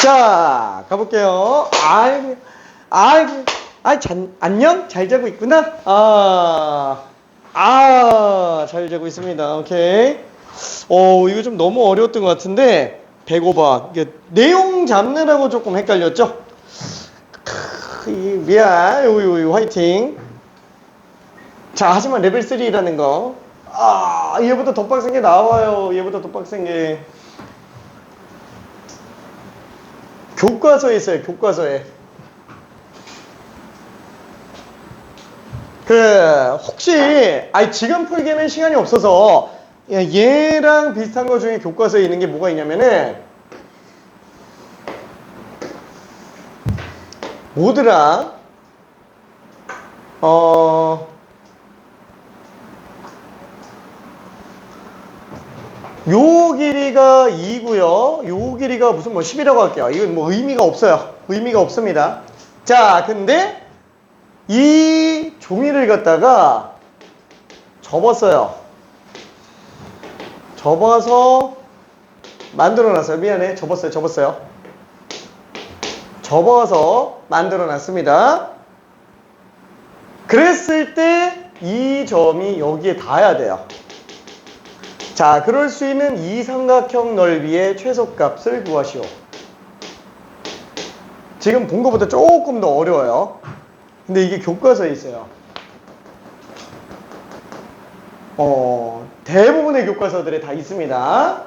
자, 가볼게요. 안녕? 잘 자고 있구나? 잘 자고 있습니다. 오케이. 이거 좀 너무 어려웠던 것 같은데, 105번. 이게 내용 잡느라고 조금 헷갈렸죠? 미안. 요요, 화이팅. 자, 하지만 레벨 3라는 거. 얘보다 더 빡센 게 나와요. 얘보다 더 빡센 게. 교과서에 있어요, 교과서에. 혹시, 지금 풀기에는 시간이 없어서, 얘랑 비슷한 거 중에 교과서에 있는 게 뭐가 있냐면은, 뭐더라? 요 길이가 2고요. 요 길이가 무슨 10이라고 할게요. 이건 뭐 의미가 없어요. 의미가 없습니다. 자, 근데 이 종이를 갖다가 접었어요. 접어서 만들어놨어요. 미안해. 접었어요. 접어서 만들어놨습니다. 그랬을 때 이 점이 여기에 닿아야 돼요. 자, 그럴 수 있는 이 삼각형 넓이의 최소값을 구하시오. 지금 본 것보다 조금 더 어려워요. 근데 이게 교과서에 있어요. 대부분의 교과서들에 다 있습니다.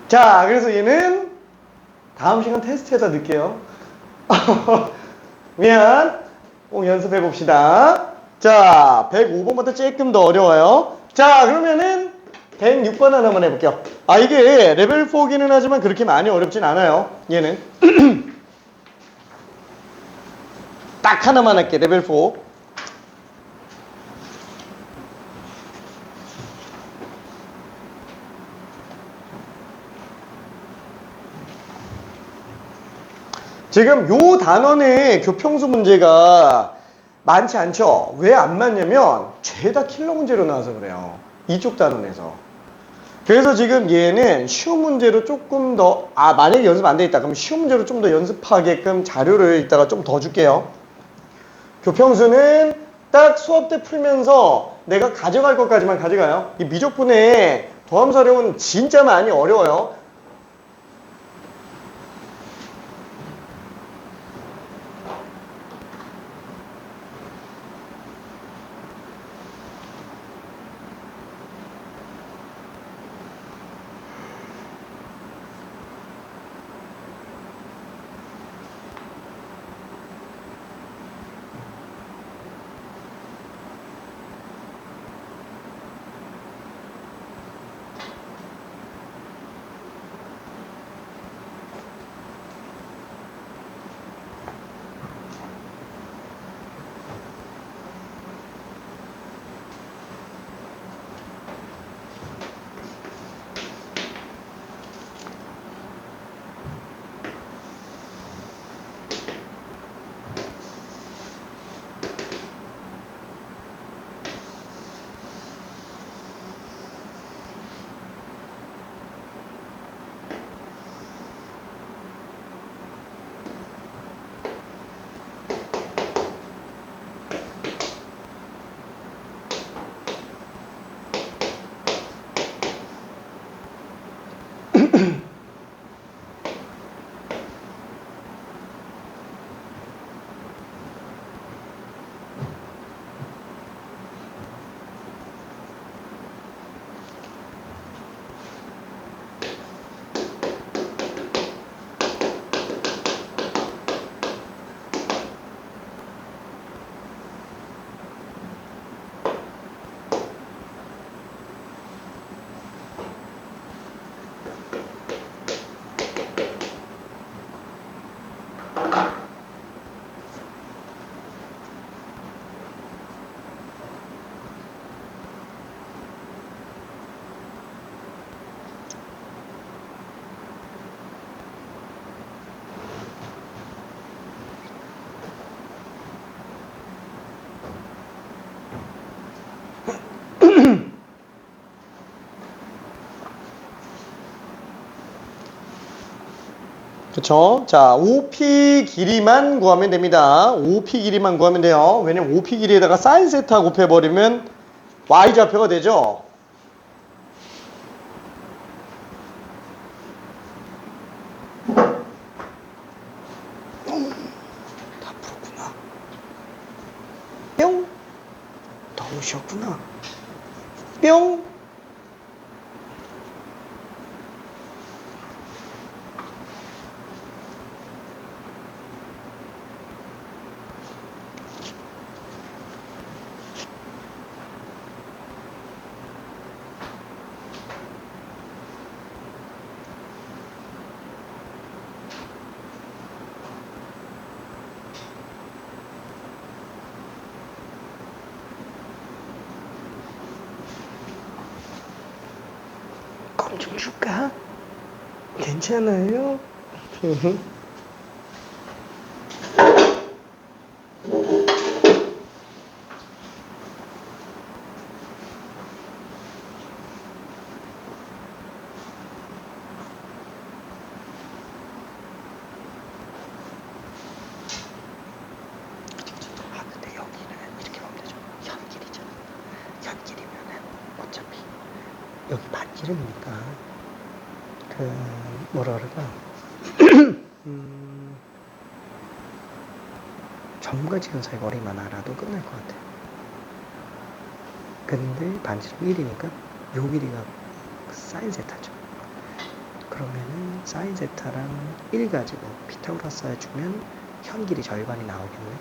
자, 그래서 얘는 다음 시간 테스트에다 넣을게요. 미안. 꼭 연습해 봅시다. 자, 105번부터 조금 더 어려워요. 자, 그러면은 106번 하나만 해볼게요. 이게 레벨 4기는 하지만 그렇게 많이 어렵진 않아요. 얘는. 딱 하나만 할게, 레벨 4. 지금 요 단원의 교평수 문제가 많지 않죠? 왜 안 맞냐면 죄다 킬러 문제로 나와서 그래요. 이쪽 단원에서. 그래서 지금 얘는 쉬운 문제로 조금 더, 만약에 연습 안 돼 있다. 그럼 쉬운 문제로 좀 더 연습하게끔 자료를 이따가 좀 더 줄게요. 교평수는 딱 수업 때 풀면서 내가 가져갈 것까지만 가져가요. 이 미적분의 더함사령은 진짜 많이 어려워요. 그쵸? 자, OP 길이만 구하면 됩니다. OP 길이만 구하면 돼요. 왜냐면 OP 길이에다가 사인 세타 곱해버리면 Y좌표가 되죠? 다 풀었구나. 뿅! 너무 쉬웠구나. 뿅! 껌 좀 줄까? 괜찮아요? 아, 근데 여기는 이렇게 보면 되죠. 현길이잖아. 현길이면은 어차피 여기 반지름이니까 그 뭐라 그럴까? 점과 지점 사이 거리만 알아도 끝날 것 같아. 근데 반지름 1이니까 요 길이가 사인 세타죠. 그러면은 사인 세타랑 1 가지고 피타고라스 해주면 현 길이 절반이 나오겠네.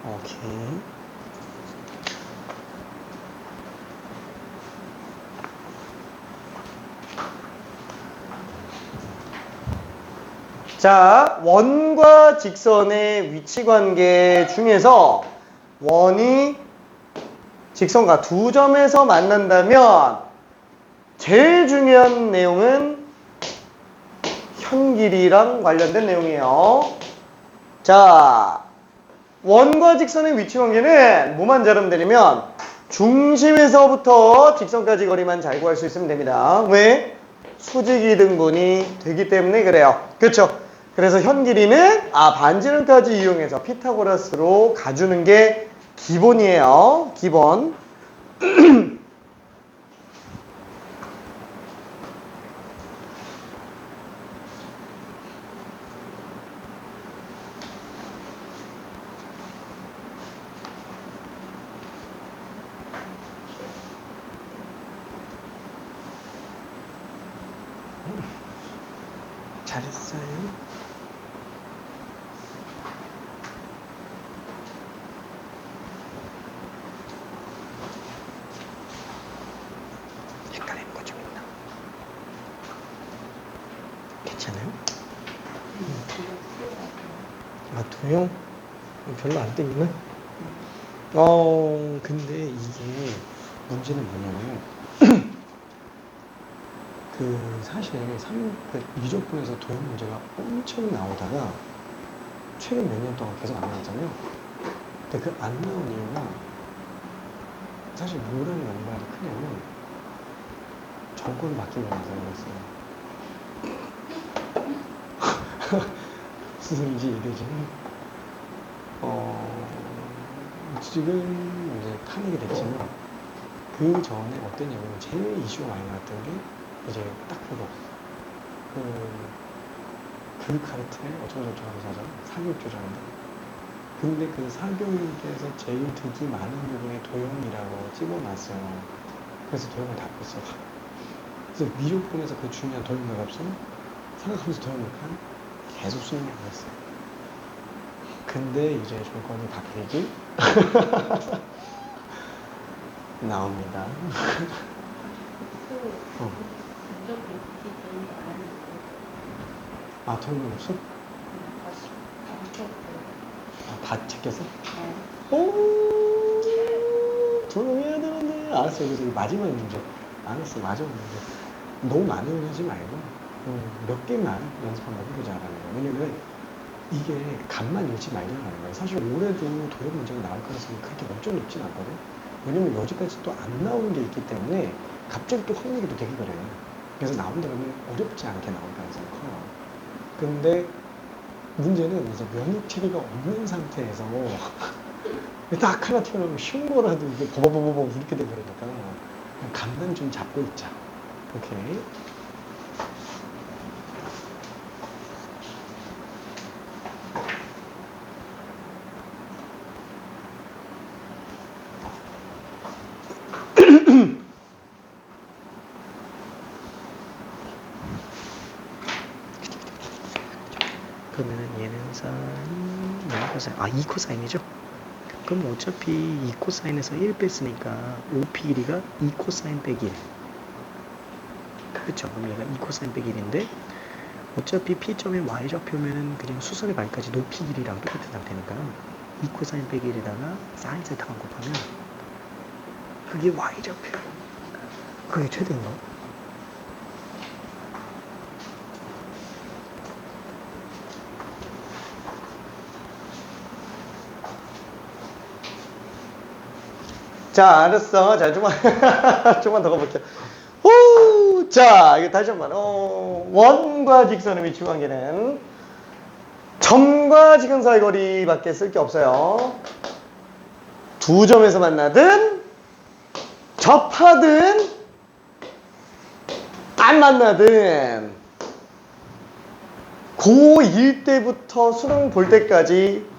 오케이. 자, 원과 직선의 위치 관계 중에서 원이 직선과 두 점에서 만난다면 제일 중요한 내용은 현 길이랑 관련된 내용이에요. 자, 원과 직선의 위치 관계는 뭐만 잘하면 되냐면 중심에서부터 직선까지 거리만 잘 구할 수 있으면 됩니다. 왜? 수직이 등분이 되기 때문에 그래요. 그렇죠? 그래서 현 길이는 반지름까지 이용해서 피타고라스로 가주는 게 기본이에요. 기본. 잘했어요. 헷갈리는 거 좀 있나? 괜찮아요? 두용? 별로 안 땡기나? 근데 이게 문제는 뭐냐면 사실 미적분에서 도형 문제가 엄청 나오다가 최근 몇 년 동안 계속 안 나왔잖아요. 근데 그 안 나온 이유가 사실 뭐라는 연관이 크냐면 정권 바뀌면서 그랬어요. 무슨 소리인지 이해되지? 지금 이제 탄핵이 됐지만 그 전에 어땠냐면 제일 이슈가 많이 나왔던 게 이제 딱 그거 그 카르텔 어쩌고저쩌고 하잖아. 사교육조정인데. 근데 그 사교육에서 제일 득이 많은 부분에 도형이라고 찍어놨어요. 그래서 도형을 다 뺐어. 그래서 미적분에서 그 중요한 도형을 없어 생각하면서 도형을 한 계속 수능을 안 했어요. 근데 이제 정권이 바뀌기 나옵니다. 도형은 없어? 다 챙겼어? 오, 도용해야 되는데. 알았어. 그래서 마지막 문제. 알았어. 마지막 문제. 너무 많이 하지 말고 몇 개만 연습 한번 해보자 라는 거야. 왜냐면 이게 값만 읽지 말자는 거예요. 사실 올해도 도형 문제가 나올 가능성이 그렇게 엄청 높진 않거든. 왜냐면 여지까지 또 안 나오는 게 있기 때문에 갑자기 또 확률이 또 되게 그래. 그래서 나온다면 어렵지 않게 나올 가능성이 커요. 근데 문제는 이제 면역 체계가 없는 상태에서 딱 하나 튀어나오면 쉬운 거라도 이게 버버버버버 이렇게 되고 그러니까 감만 좀 잡고 있자. 오케이. 그러면은 얘는 사인, 얘는 코사인. 아, 2코사인이죠? 그럼 어차피 2코사인에서 1 뺐으니까 OP 길이가 2코사인 빼기 1. 그렇죠? 그럼 얘가 2코사인 빼기 1인데 어차피 P점의 Y좌표면은 그냥 수선의 발까지 높이 길이랑 똑같은 상태니까 2코사인 빼기 1에다가 사인 세타만 곱하면 그게 Y좌표. 그게 최대인가? 자, 알았어. 자, 좀만 더 가볼게요. 후! 자, 이거 다시 한 번. 원과 직선의 위치 관계는 점과 직선 사이 거리밖에 쓸 게 없어요. 두 점에서 만나든 접하든 안 만나든 고1 때부터 수능 볼 때까지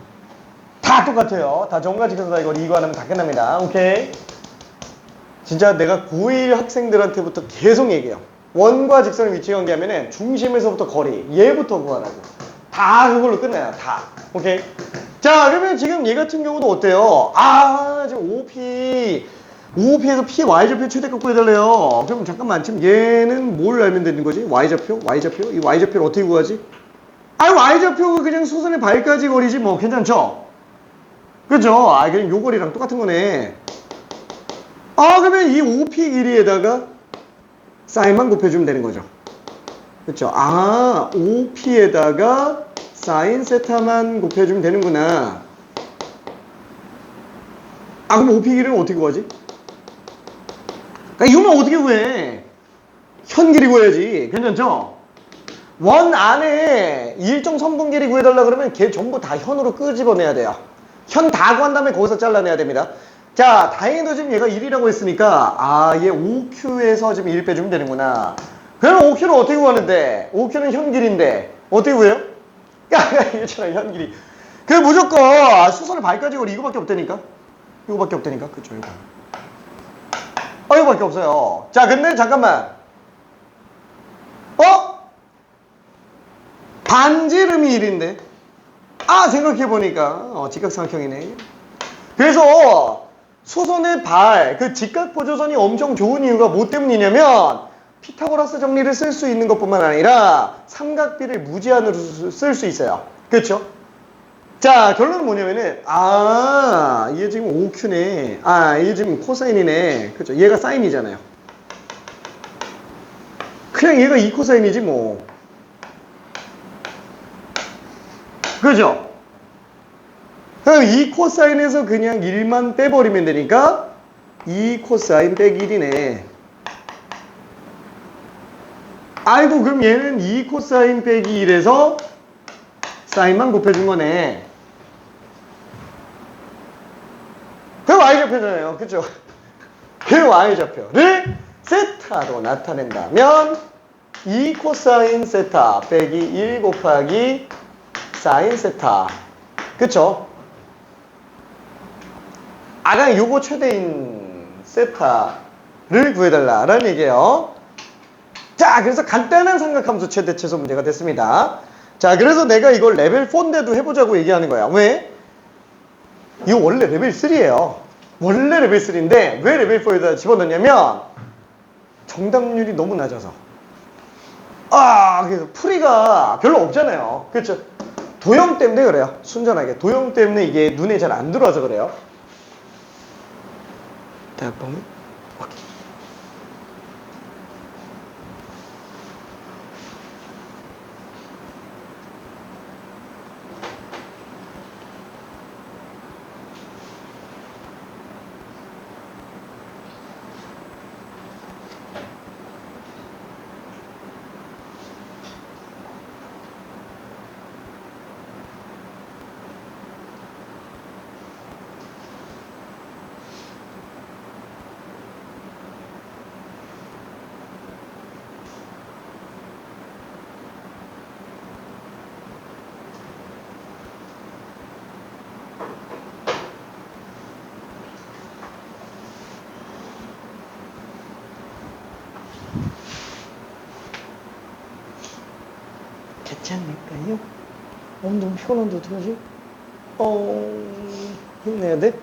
다 똑같아요. 다 점과 직선 사이 거리 이거 하면 다 끝납니다. 오케이? 진짜 내가 고1 학생들한테부터 계속 얘기해요. 원과 직선의 위치 관계하면은 중심에서부터 거리, 얘부터 구하라고. 다 그걸로 끝나요. 다. 오케이? 자, 그러면 지금 얘 같은 경우도 어때요? 아, 지금 OP에서 P Y좌표 최대값 구해달래요. 그럼 잠깐만, 지금 얘는 뭘 알면 되는 거지? Y좌표? 이 Y좌표를 어떻게 구하지? 아, Y좌표가 그냥 수선의 발까지 거리지 뭐. 괜찮죠? 그죠? 아, 그냥 요 거리랑 똑같은 거네. 아, 그러면 이 OP 길이에다가 사인만 곱해주면 되는 거죠. 그쵸? 아, OP에다가 사인 세타만 곱해주면 되는구나. 아, 그럼 OP 길이는 어떻게 구하지? 이거만 어떻게 구해? 현 길이 구해야지. 괜찮죠? 원 안에 일정 선분 길이 구해달라 그러면 걔 전부 다 현으로 끄집어내야 돼요. 현 다 구한 다음에 거기서 잘라내야 됩니다. 자, 다행히도 지금 얘가 1이라고 했으니까 아, 얘 OQ에서 지금 1 빼주면 되는구나. 그러면 OQ는 어떻게 구하는데? OQ는 현 길인데 어떻게 구해요? 야, 이거잖아, 현 길이. 그래 무조건 수선의 발까지 거리 이거밖에 없다니까. 이거밖에 없다니까. 그쵸, 이거. 이거밖에 없어요. 자, 근데 잠깐만. 반지름이 1인데. 아, 생각해보니까 직각삼각형이네. 그래서 수선의 발, 그 직각보조선이 엄청 좋은 이유가 뭐 때문이냐면 피타고라스 정리를 쓸 수 있는 것뿐만 아니라 삼각비를 무제한으로 쓸 수 있어요. 그렇죠? 자, 결론은 뭐냐면은 아, 얘 지금 OQ네. 아, 얘 지금 코사인이네. 그렇죠? 얘가 사인이잖아요. 그냥 얘가 2코사인이지 뭐. 그죠? 그럼 2코사인에서 그냥 1만 빼버리면 되니까 2코사인 빼기 1이네. 아이고, 그럼 얘는 2코사인 빼기 1에서 사인만 곱해준 거네. 그 Y좌표잖아요. 그죠? 그 Y좌표를 세타로 나타낸다면 2코사인 세타 빼기 1 곱하기 사인 세타. 그쵸? 아까 요거 최대인 세타를 구해달라라는 얘기예요. 자, 그래서 간단한 삼각함수 최대 최소 문제가 됐습니다. 자, 그래서 내가 이걸 레벨 4인데도 해보자고 얘기하는 거야. 왜? 이거 원래 레벨 3예요. 원래 레벨 3인데 왜 레벨 4에다 집어넣냐면 정답률이 너무 낮아서. 아, 그래서 풀이가 별로 없잖아요. 그렇죠? 도형 때문에 그래요. 순전하게. 도형 때문에 이게 눈에 잘 안 들어와서 그래요. 딱 보면 오케이. 괜찮을까요? 너무 피곤한데 어떡하지? 힘내야 돼?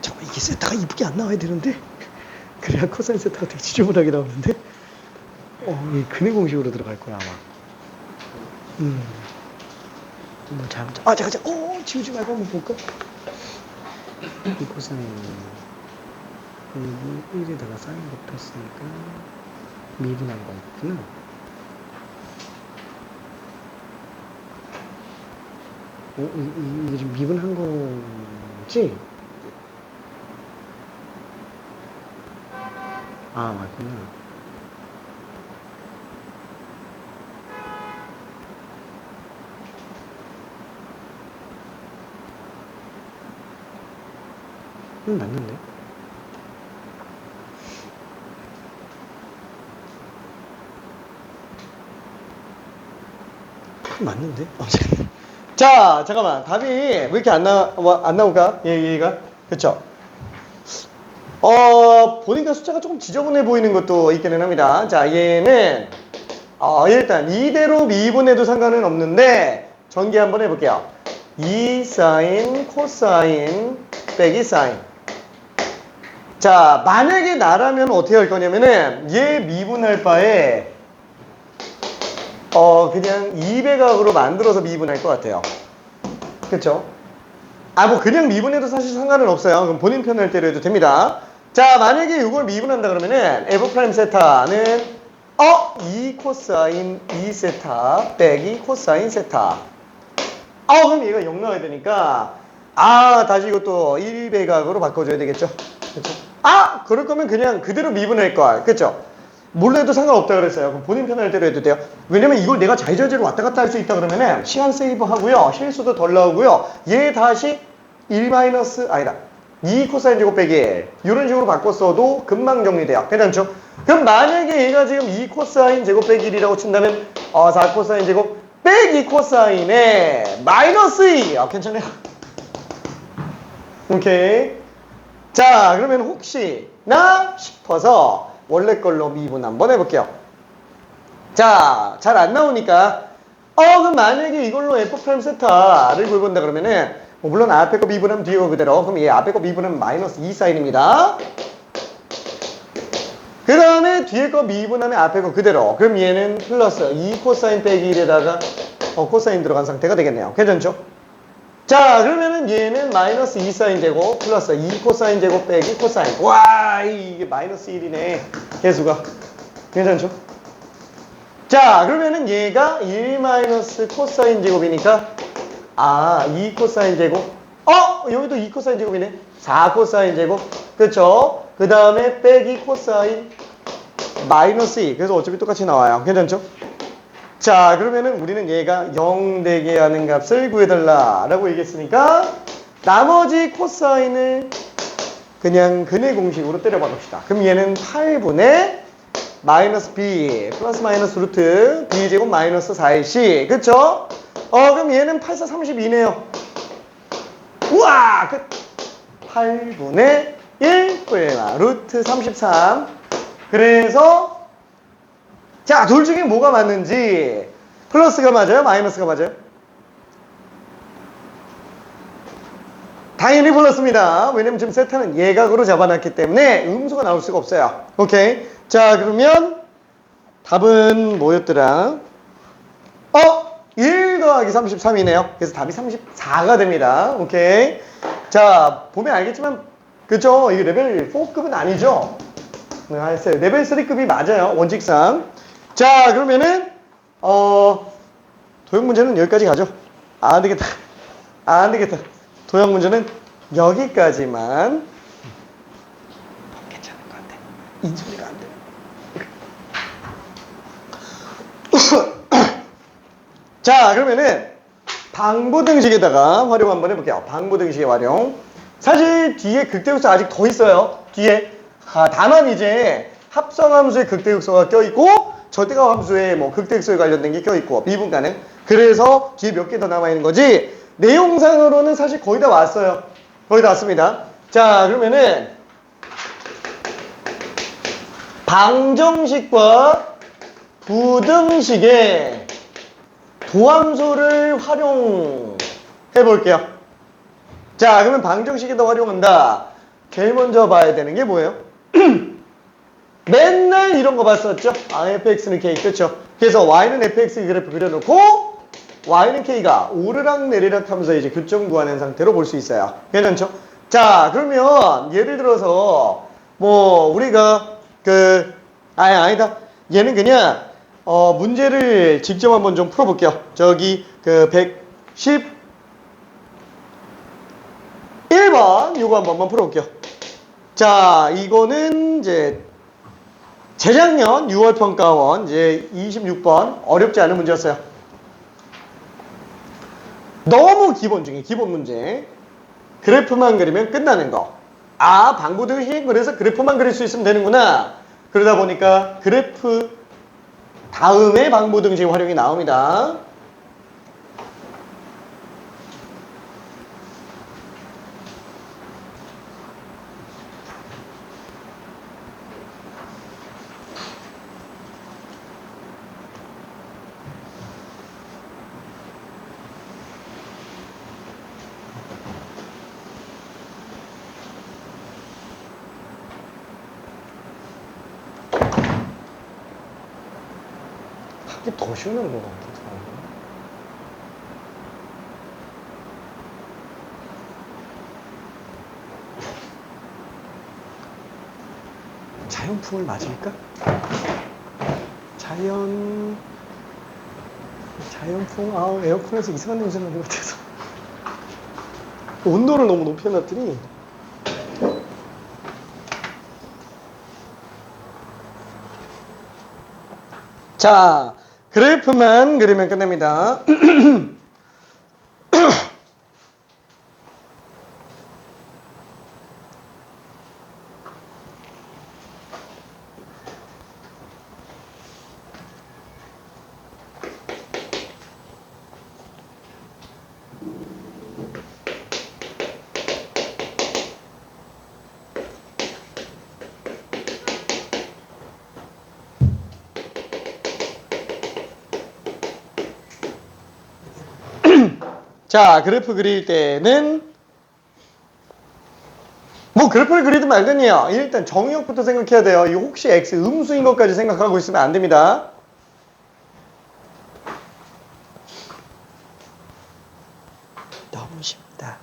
잠깐만, 이게 세타가 이쁘게 안 나와야 되는데. 그래야 코사인 세타가 되게 지저분하게 나오는데. 이 근의 공식으로 들어갈 거야, 아마. 뭐 잠깐. 지우지 말고 한번 볼까? 이 코사인. 1에다가 사인 곱했으니까 미분한 거 있구나. 이게 지금 미분한 거지? 맞구나. 맞는데? 맞는데? 자, 잠깐만. 답이 왜 이렇게 안 나올까? 얘가. 그쵸? 보니까 숫자가 조금 지저분해 보이는 것도 있기는 합니다. 자, 얘는, 일단 이대로 미분해도 상관은 없는데, 전개 한번 해볼게요. 2 사인, 코사인, 빼기 사인. 자, 만약에 나라면 어떻게 할 거냐면은, 얘 미분할 바에, 그냥 2배각으로 만들어서 미분할 것 같아요. 그쵸? 뭐 그냥 미분해도 사실 상관은 없어요. 그럼 본인 편할 대로 해도 됩니다. 자, 만약에 이걸 미분한다 그러면은 F' 세타는 2 코사인 2 세타 빼기 코사인 세타. 그럼 얘가 0 나와야 되니까 다시 이것도 1배각으로 바꿔줘야 되겠죠? 그쵸? 그럴 거면 그냥 그대로 미분할 걸. 그쵸? 몰래 해도 상관없다 그랬어요. 그럼 본인 편할 대로 해도 돼요. 왜냐면 이걸 내가 자유자재로 왔다 갔다 할 수 있다 그러면은 시간 세이브 하고요. 실수도 덜 나오고요. 얘 다시 2 코사인 제곱 빼기 1. 이런 식으로 바꿨어도 금방 정리돼요. 괜찮죠? 그럼 만약에 얘가 지금 2 코사인 제곱 빼기 1이라고 친다면 4 코사인 제곱 빼기 코사인에 마이너스 2. 괜찮아요? 오케이. 자, 그러면 혹시나 싶어서 원래 걸로 미분 한번 해볼게요. 자, 잘 안 나오니까 그럼 만약에 이걸로 F' 세타를 구해본다 그러면은 물론 앞에 거 미분하면 뒤에 거 그대로. 그럼 얘 앞에 거 미분하면 마이너스 2 사인입니다. 그 다음에 뒤에 거 미분하면 앞에 거 그대로. 그럼 얘는 플러스 2 코사인 빼기 1에다가 코사인 들어간 상태가 되겠네요. 괜찮죠? 자, 그러면은 얘는 마이너스 2 사인 제곱 플러스 2 코사인 제곱 빼기 코사인. 와, 이게 마이너스 1이네. 개수가. 괜찮죠? 자, 그러면은 얘가 1 마이너스 코사인 제곱이니까 2 코사인 제곱. 여기도 2 코사인 제곱이네. 4 코사인 제곱. 그쵸? 그 다음에 빼기 코사인 마이너스 2. 그래서 어차피 똑같이 나와요. 괜찮죠? 자, 그러면은 우리는 얘가 0 되게 하는 값을 구해달라라고 얘기했으니까 나머지 코사인을 그냥 근의 공식으로 때려박읍시다. 그럼 얘는 8분의 마이너스 b 플러스 마이너스 루트 b제곱 마이너스 4ac. 그쵸? 그럼 얘는 8, 4, 32네요. 우와! 8분의 1 루트 33. 그래서 자, 둘 중에 뭐가 맞는지 플러스가 맞아요? 마이너스가 맞아요? 당연히 플러스입니다. 왜냐면 지금 세타는 예각으로 잡아놨기 때문에 음수가 나올 수가 없어요. 오케이. 자, 그러면 답은 뭐였더라? 1 더하기 33이네요. 그래서 답이 34가 됩니다. 오케이. 자, 보면 알겠지만 그죠? 이게 레벨 4급은 아니죠? 레벨 3급이 맞아요. 원칙상. 자, 그러면은 도형 문제는 여기까지 가죠. 안 되겠다. 안 되겠다. 도형 문제는 여기까지만. 괜찮을 것 같아. 인소리가 안 돼. 자, 그러면은 방부등식에다가 활용 한번 해볼게요. 방부등식의 활용. 사실 뒤에 극대극소 아직 더 있어요. 뒤에 다만 이제 합성함수의 극대극소가 껴있고 절대값 함수에 뭐 극대수에 관련된 게 껴있고 미분 가능. 그래서 뒤에 몇 개 더 남아있는 거지. 내용상으로는 사실 거의 다 왔어요. 거의 다 왔습니다. 자, 그러면은 방정식과 부등식의 도함수를 활용해 볼게요. 자, 그러면 방정식에다 활용한다. 제일 먼저 봐야 되는 게 뭐예요? 맨날 이런 거 봤었죠? 아, fx는 k, 그렇죠? 그래서 y는 fx 그래프 그려놓고 y는 k가 오르락 내리락 하면서 이제 교점 구하는 상태로 볼 수 있어요. 괜찮죠? 자, 그러면 예를 들어서 뭐 우리가 아니다. 얘는 그냥 문제를 직접 한번 좀 풀어볼게요. 저기 111번 요거 한 번만 풀어볼게요. 자, 이거는 이제 재작년 6월 평가원 이제 26번 어렵지 않은 문제였어요. 너무 기본 중에 기본 문제. 그래프만 그리면 끝나는 거. 아, 방부등식 그래서 그래프만 그릴 수 있으면 되는구나. 그러다 보니까 그래프 다음에 방부등식 활용이 나옵니다. 이게 더 쉬운 것 같아. 자연풍을 맞을까? 자연풍, 에어컨에서 이상한 냄새 나는 것 같아서. 온도를 너무 높이 해놨더니. 자, 그래프만 그리면 끝납니다. 자, 그래프 그릴 때는 뭐 그래프를 그리든 말든요. 일단 정의역부터 생각해야 돼요. 이 혹시 x 음수인 것까지 생각하고 있으면 안 됩니다. 너무 쉽다.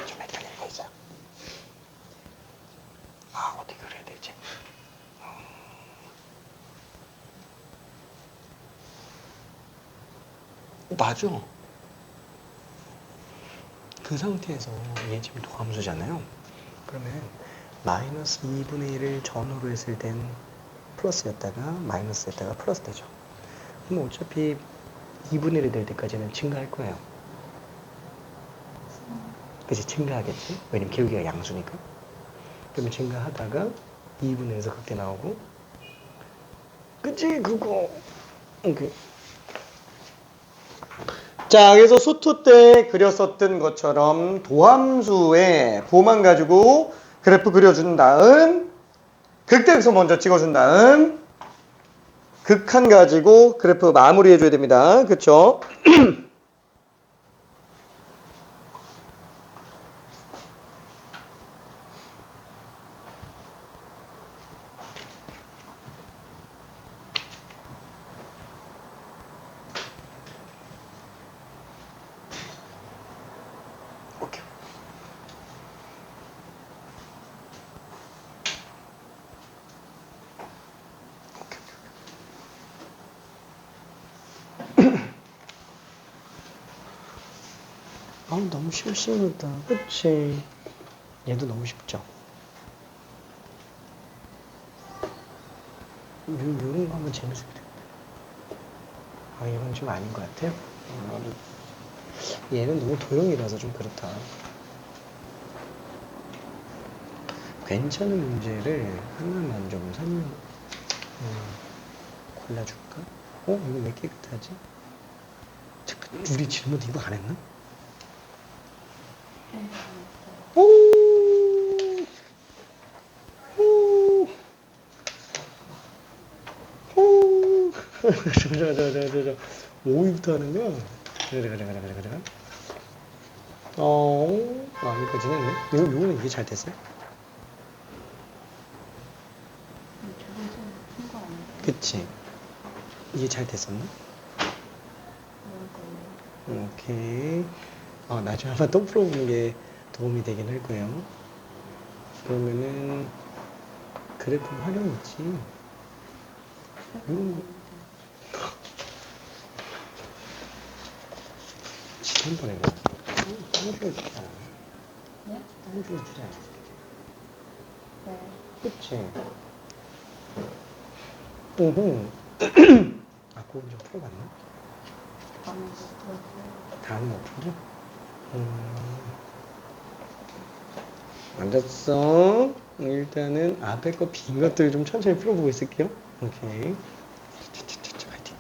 좀 헷갈리게 하자. 어떻게 그려야 되지? 맞아. 그 상태에서 얘 지금 도함수잖아요. 그러면 마이너스 2분의 1을 전후로 했을 땐 플러스였다가 마이너스였다가 플러스 되죠. 그럼 어차피 2분의 1이 될 때까지는 증가할 거예요. 그치? 증가하겠지? 왜냐면 기울기가 양수니까. 그러면 증가하다가 2분의 1에서 극대 나오고 그치? 그거 자, 그래서 수투 때 그렸었던 것처럼 도함수의 보만 가지고 그래프 그려준 다음 극대에서 먼저 찍어준 다음 극한 가지고 그래프 마무리해줘야 됩니다. 그쵸? 너무 심심하다. 그치? 얘도 너무 쉽죠? 요런 거 하면 재밌을 텐데. 이건 좀 아닌 것 같아요. 얘는 너무 도형이라서 좀 그렇다. 괜찮은 문제를 하나만 좀 골라줄까? 이거 왜 깨끗하지? 잠깐, 우리 질문 이거 안 했나? 오! 오! 오! 자. 5위부터 하는 거야? 가자. 여기까지는 했네. 요거는 이게 잘 됐어요? 그치? 이게 잘 됐었나? 오케이. 나중에 한번 또 풀어보는 게 도움이 되긴 할 거예요. 그러면은, 그래프 활용 있지. 지난번에 너무 주잖아. 네? 너무 주잖아. 네. 그치? 그건 좀 풀어봤나? 다음은 못 풀죠? 앉았어. 일단은 앞에 거 빈 것들 좀 천천히 풀어보고 있을게요. 오케이. 화이팅.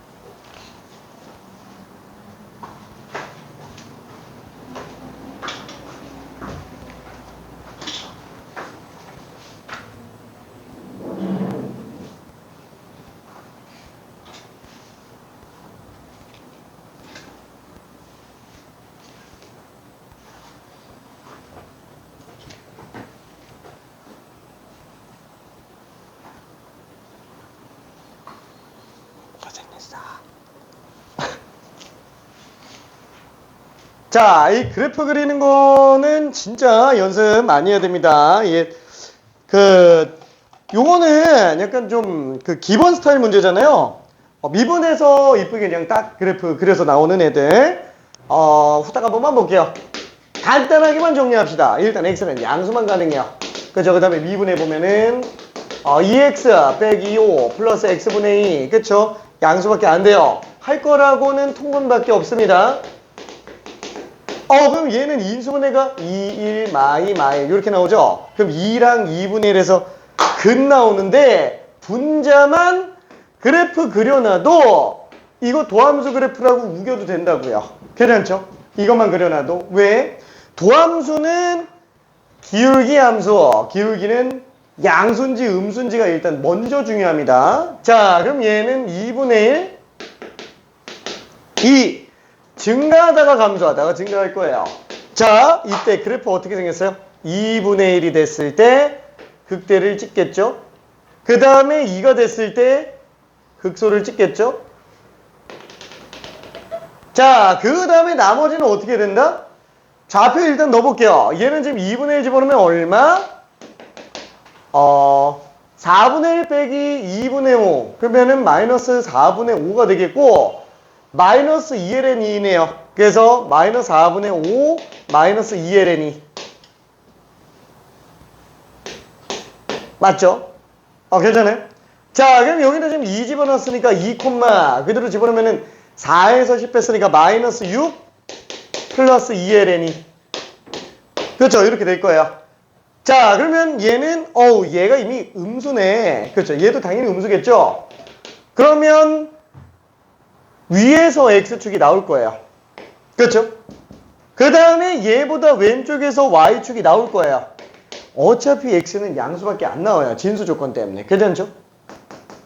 고생했어. 자, 이 그래프 그리는 거는 진짜 연습 많이 해야 됩니다. 요거는 약간 좀 그 기본 스타일 문제잖아요. 미분해서 이쁘게 그냥 딱 그래프 그려서 나오는 애들. 후딱 한 번만 볼게요. 간단하게만 정리합시다. 일단 x는 양수만 가능해요. 그죠? 그 다음에 미분해 보면은 2x 빼기 5 플러스 x분의 2. 그쵸? 양수밖에 안 돼요. 할 거라고는 통분밖에 없습니다. 그럼 얘는 인수분해가 2, 1, 마이 이렇게 나오죠? 그럼 2랑 2분의 1에서 근 나오는데 분자만 그래프 그려놔도 이거 도함수 그래프라고 우겨도 된다고요. 괜찮죠? 이것만 그려놔도. 왜? 도함수는 기울기 함수, 기울기는 양수인지 음수인지가 일단 먼저 중요합니다. 자, 그럼 얘는 2분의 1, 2. 증가하다가 감소하다가 증가할 거예요. 자, 이때 그래프 어떻게 생겼어요? 2분의 1이 됐을 때 극대를 찍겠죠? 그 다음에 2가 됐을 때 극소를 찍겠죠? 자, 그 다음에 나머지는 어떻게 된다? 좌표 일단 넣어볼게요. 얘는 지금 2분의 1 집어넣으면 얼마? 4분의 1 빼기 2분의 5. 그러면은 마이너스 4분의 5가 되겠고, 마이너스 2ln2네요. 그래서 마이너스 4분의 5 마이너스 2ln2. 맞죠? 괜찮아요? 자, 그럼 여기다 지금 2 집어넣었으니까 2 콤마 그대로 집어넣으면은 4에서 10 뺐으니까 마이너스 6 플러스 2ln2. 그렇죠? 이렇게 될 거예요. 자, 그러면 얘는 얘가 이미 음수네. 그렇죠? 얘도 당연히 음수겠죠? 그러면 위에서 x축이 나올 거예요. 그렇죠? 그 다음에 얘보다 왼쪽에서 y축이 나올 거예요. 어차피 x는 양수밖에 안 나와요. 진수 조건 때문에. 괜찮죠?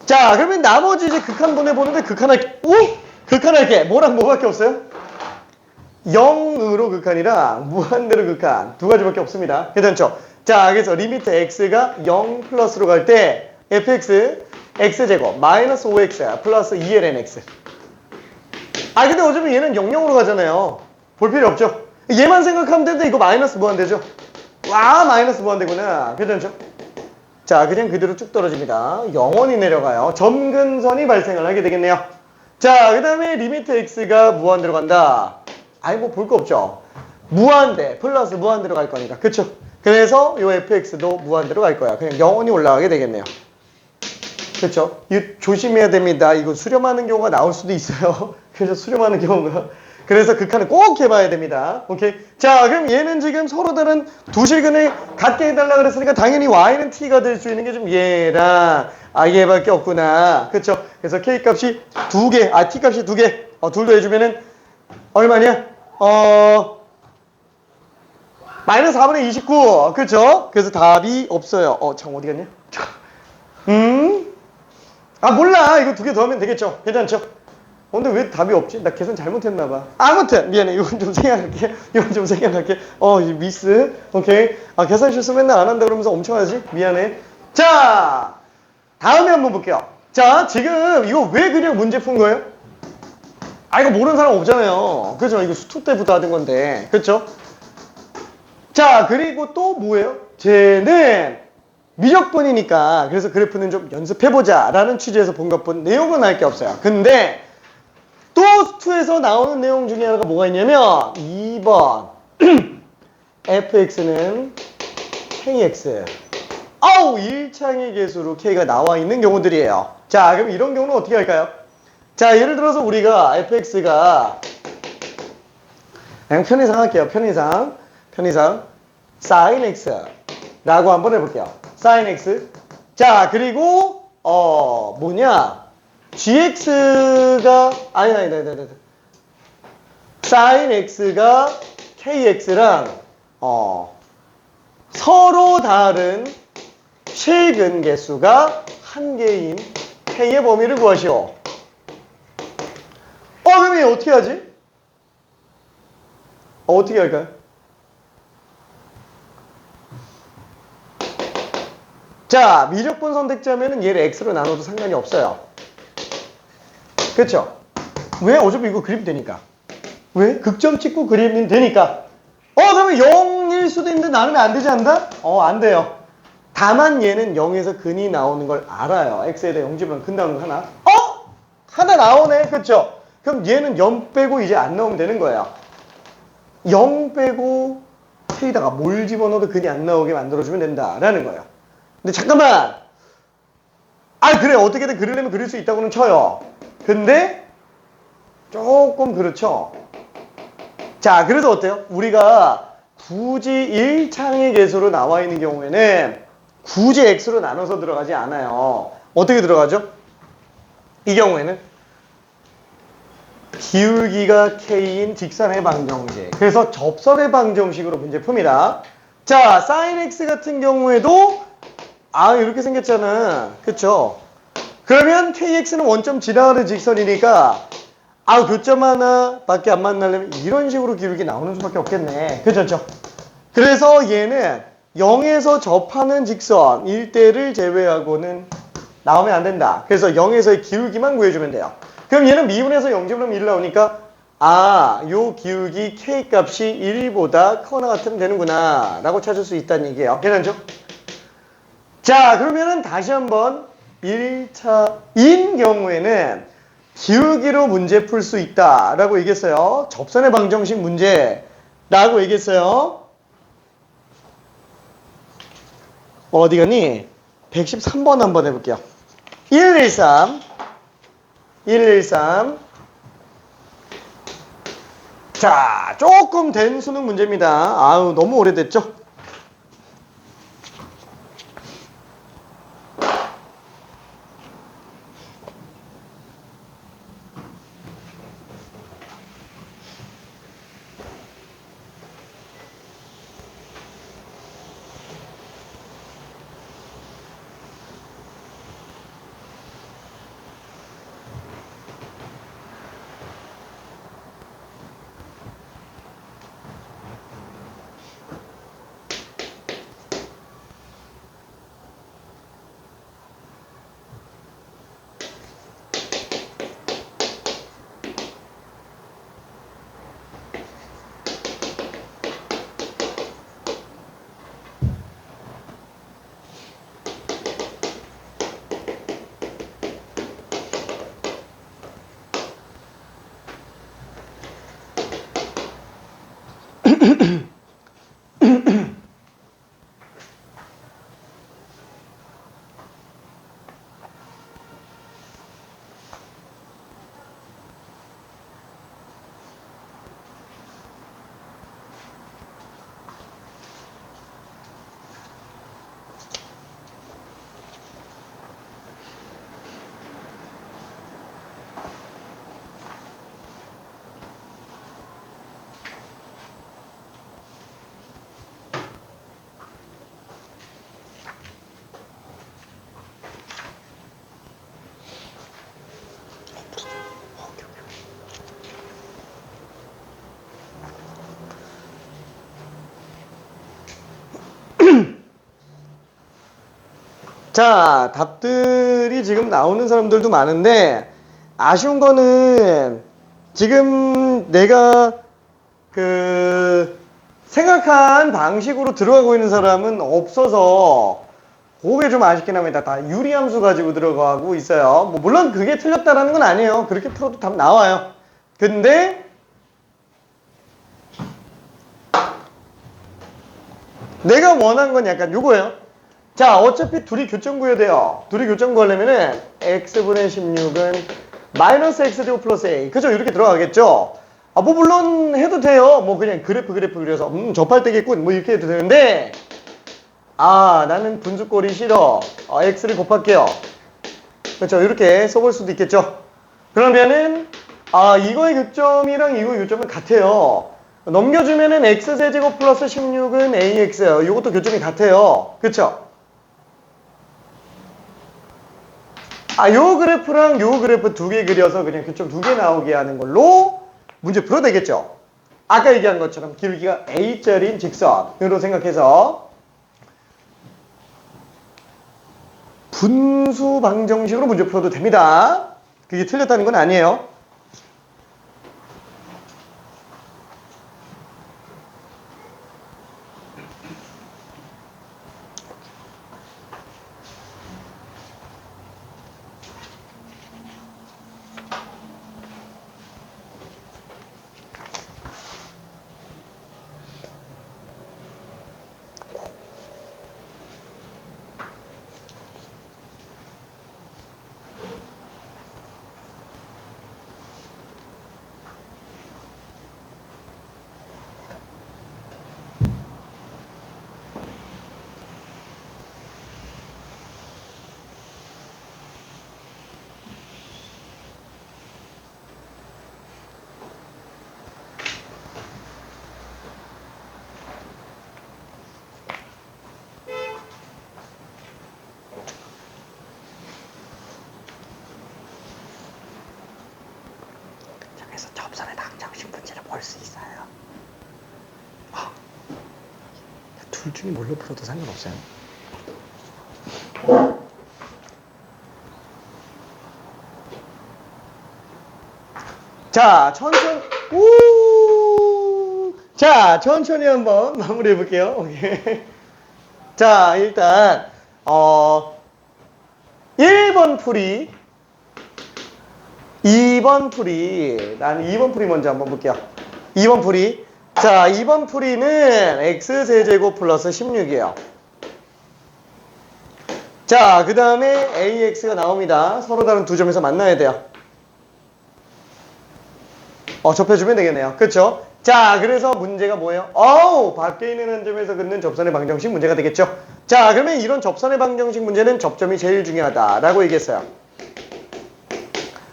자, 그러면 나머지 이제 극한 보내보는데 극한할게. 뭐랑 뭐밖에 없어요? 0으로 극한이랑 무한대로 극한. 두 가지밖에 없습니다. 괜찮죠? 자, 그래서 리미트 x가 0 플러스로 갈 때 fx x제곱 마이너스 5x 플러스 2lnx. 근데 어차피 얘는 0,0으로 가잖아요. 볼 필요 없죠? 얘만 생각하면 되는데 이거 마이너스 무한대죠? 마이너스 무한대구나. 괜찮죠? 자, 그냥 그대로 쭉 떨어집니다. 영원히 내려가요. 점근선이 발생을 하게 되겠네요. 자, 그 다음에 리미트 x가 무한대로 간다. 뭐 볼 거 없죠? 무한대 플러스 무한대로 갈 거니까. 그쵸? 그래서 요 fx도 무한대로 갈 거야. 그냥 영원히 올라가게 되겠네요. 그쵸? 이거 조심해야 됩니다. 이거 수렴하는 경우가 나올 수도 있어요. 그래서 수렴하는 경우가 그래서 그 칸을 꼭 해봐야 됩니다. 오케이. 자, 그럼 얘는 지금 서로 다른 두 실근을 갖게 해달라 그랬으니까 당연히 y는 t가 될 수 있는 게 좀 얘랑 얘밖에 없구나. 그쵸? 그래서 k 값이 두 개, t 값이 두 개, 둘도 해주면은 얼마냐? 마이너스 4분의 29. 그쵸? 그래서 답이 없어요. 참 어디 갔냐? 몰라. 이거 두 개 더하면 되겠죠? 괜찮죠? 근데 왜 답이 없지? 나 계산 잘못했나봐. 아무튼 미안해. 이건 좀 생각할게. 이 미스. 오케이. 계산 실수 맨날 안 한다 그러면서 엄청 하지? 미안해. 자, 다음에 한번 볼게요. 자, 지금 이거 왜 그냥 문제 푼 거예요? 이거 모르는 사람 없잖아요. 그죠? 이거 수투 때부터 하던 건데. 그쵸? 자, 그리고 또 뭐예요? 쟤는 미적분이니까 그래서 그래프는 좀 연습해보자 라는 취지에서 본 것뿐 내용은 알 게 없어요. 근데 또 수투에서 나오는 내용 중에 하나가 뭐가 있냐면 2번 fx는 kx 1창의 개수로 k가 나와 있는 경우들이에요. 자, 그럼 이런 경우는 어떻게 할까요? 자, 예를 들어서 우리가 fx가 그냥 편의상 할게요. 편의상 sin x 라고 한번 해볼게요. sin x. 자, 그리고 gx가 아니다. sin x가 kx랑 서로 다른 실근 개수가 한 개인 k의 범위를 구하시오. 그럼 얘 어떻게 하지? 어떻게 할까요? 자, 미적분 선택자면은 얘를 x로 나눠도 상관이 없어요. 그쵸? 왜? 어차피 이거 그리면 되니까. 왜? 극점 찍고 그리면 되니까. 그러면 0일 수도 있는데 나누면 안 되지 않나? 안 돼요. 다만 얘는 0에서 근이 나오는 걸 알아요. x에다 0집으면 근 나오는 거 하나. 하나 나오네. 그쵸? 그럼 얘는 0 빼고 이제 안 나오면 되는 거예요. 0 빼고 k에다가 뭘 집어넣어도 근이 안 나오게 만들어주면 된다라는 거예요. 근데 잠깐만. 그래. 어떻게든 그리려면 그릴 수 있다고는 쳐요. 근데 조금 그렇죠. 자, 그래서 어때요? 우리가 굳이 1창의 개수로 나와 있는 경우에는 굳이 x로 나눠서 들어가지 않아요. 어떻게 들어가죠? 이 경우에는 기울기가 k인 직선의 방정식. 그래서 접선의 방정식으로 문제 풉니다. 자, sin x 같은 경우에도 이렇게 생겼잖아. 그쵸? 그러면 kx는 원점 지나가는 직선이니까 교점 하나 밖에 안 만나려면 이런 식으로 기울기 나오는 수밖에 없겠네. 그렇죠? 그래서 얘는 0에서 접하는 직선 일대를 제외하고는 나오면 안 된다. 그래서 0에서의 기울기만 구해주면 돼요. 그럼 얘는 미분에서 0집으면 1 나오니까 요 기울기 k 값이 1보다 크거나 같으면 되는구나 라고 찾을 수 있다는 얘기예요. 괜찮죠? 자, 그러면은 다시 한번 1차인 경우에는 기울기로 문제 풀 수 있다라고 얘기했어요. 접선의 방정식 문제라고 얘기했어요. 어디 갔니? 113번 한번 해볼게요. 113. 자, 조금 된 수능 문제입니다. 너무 오래됐죠? 자, 답들이 지금 나오는 사람들도 많은데 아쉬운 거는 지금 내가 생각한 방식으로 들어가고 있는 사람은 없어서 그게 좀 아쉽긴 합니다. 다 유리함수 가지고 들어가고 있어요. 뭐 물론 그게 틀렸다라는 건 아니에요. 그렇게 풀어도 답 나와요. 근데 내가 원한 건 약간 요거예요. 자, 어차피 둘이 교점 구해야 돼요. 둘이 교점 구하려면은 x분의 16은 마이너스 x제곱 플러스 a. 그죠? 이렇게 들어가겠죠? 아, 뭐 물론 해도 돼요. 뭐 그냥 그래프 그려서 접할 때겠군. 뭐 이렇게 해도 되는데 아, 나는 분수꼴이 싫어. x를 곱할게요. 그렇죠? 이렇게 써볼 수도 있겠죠? 그러면은 아, 이거의 교점이랑 이거의 교점은 같아요. 넘겨주면은 x세제곱 플러스 16은 ax예요. 이것도 교점이 같아요. 그쵸? 아, 요 그래프랑 요 그래프 두 개 그려서 그냥 교점 두 개 나오게 하는 걸로 문제 풀어도 되겠죠? 아까 얘기한 것처럼 기울기가 a짜리인 직선으로 생각해서 분수 방정식으로 문제 풀어도 됩니다. 그게 틀렸다는 건 아니에요. 그래서 접선의 방정식 문제를 볼 수 있어요. 둘 중에 뭘로 풀어도 상관없어요. 자, 천천히 한번 마무리해 볼게요. 오케이. 자, 일단 1번 풀이 2번 풀이 난 2번 풀이 먼저 한번 볼게요. 2번 풀이 자, 2번 풀이는 x세제곱 플러스 16이에요. 자, 그 다음에 ax가 나옵니다. 서로 다른 두 점에서 만나야 돼요. 접해주면 되겠네요. 그쵸? 자, 그래서 문제가 뭐예요? 밖에 있는 한 점에서 긋는 접선의 방정식 문제가 되겠죠? 자, 그러면 이런 접선의 방정식 문제는 접점이 제일 중요하다라고 얘기했어요.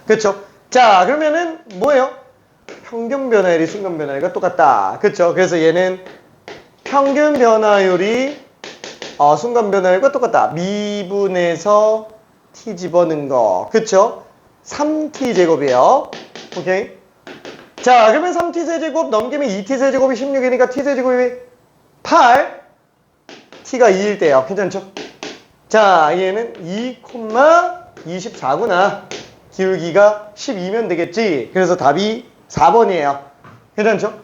그쵸? 자, 그러면은 뭐예요? 평균 변화율이 순간 변화율과 똑같다. 그쵸? 그래서 얘는 평균 변화율이 순간 변화율과 똑같다. 미분에서 t 집어넣은 거. 그쵸? 3t 제곱이에요. 오케이? 자, 그러면 3t 세제곱 넘기면 2t 세제곱이 16이니까 t 세제곱이 8. t가 2일 때요. 괜찮죠? 자, 얘는 2,24구나. 기울기가 12면 되겠지. 그래서 답이 4번이에요. 괜찮죠?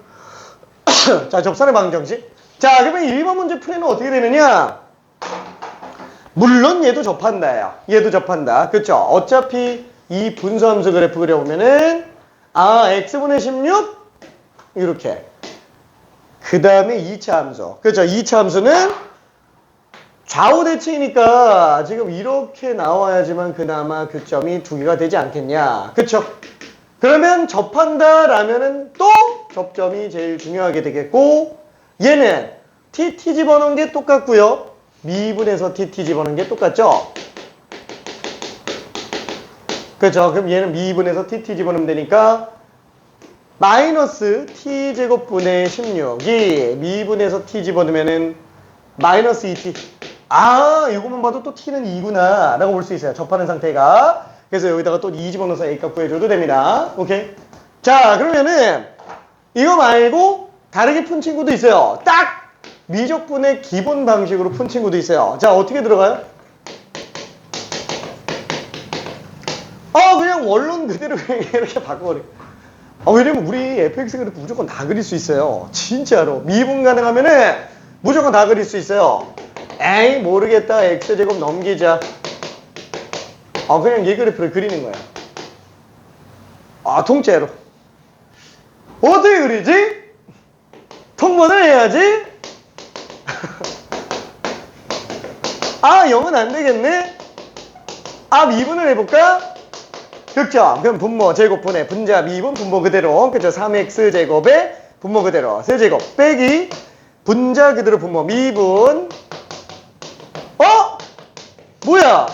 자, 접선의 방정식. 자, 그러면 1번 문제 풀이는 어떻게 되느냐? 물론 얘도 접한다예요. 얘도 접한다. 그쵸? 어차피 이 분수함수 그래프 그려보면은 x분의 16 이렇게. 그 다음에 2차 함수. 그쵸? 2차 함수는 좌우 대칭이니까 지금 이렇게 나와야지만 그나마 교점이 두 개가 되지 않겠냐. 그쵸? 그러면 접한다 라면은 또 접점이 제일 중요하게 되겠고, 얘는 t 집어넣은 게 똑같고요. 미분에서 t 집어넣은 게 똑같죠? 그렇죠? 그럼 얘는 미분에서 t 집어넣으면 되니까 마이너스 t제곱분의 16이 미분에서 t 집어넣으면은 마이너스 2t. 이거만 봐도 또 t는 2구나 라고 볼 수 있어요. 접하는 상태가. 그래서 여기다가 또 2 집어넣어서 a값 구해줘도 됩니다. 오케이? 자, 그러면은 이거 말고 다르게 푼 친구도 있어요. 딱 미적분의 기본 방식으로 푼 친구도 있어요. 자, 어떻게 들어가요? 그냥 원론 그대로 그냥 이렇게 바꿔버려. 왜냐면 우리 fx 그래프 무조건 다 그릴 수 있어요. 진짜로. 미분 가능하면은 무조건 다 그릴 수 있어요. 에이 모르겠다. x제곱 넘기자. 그냥 이 그래프를 그리는 거야. 통째로. 어떻게 그리지? 통분을 해야지? 0은 안 되겠네? 미분을 해볼까? 극점. 그럼 분모, 제곱, 분해, 분자, 미분, 분모 그대로. 그죠? 3x 제곱에 분모 그대로. 세제곱 빼기 분자 그대로 분모, 미분. 뭐야?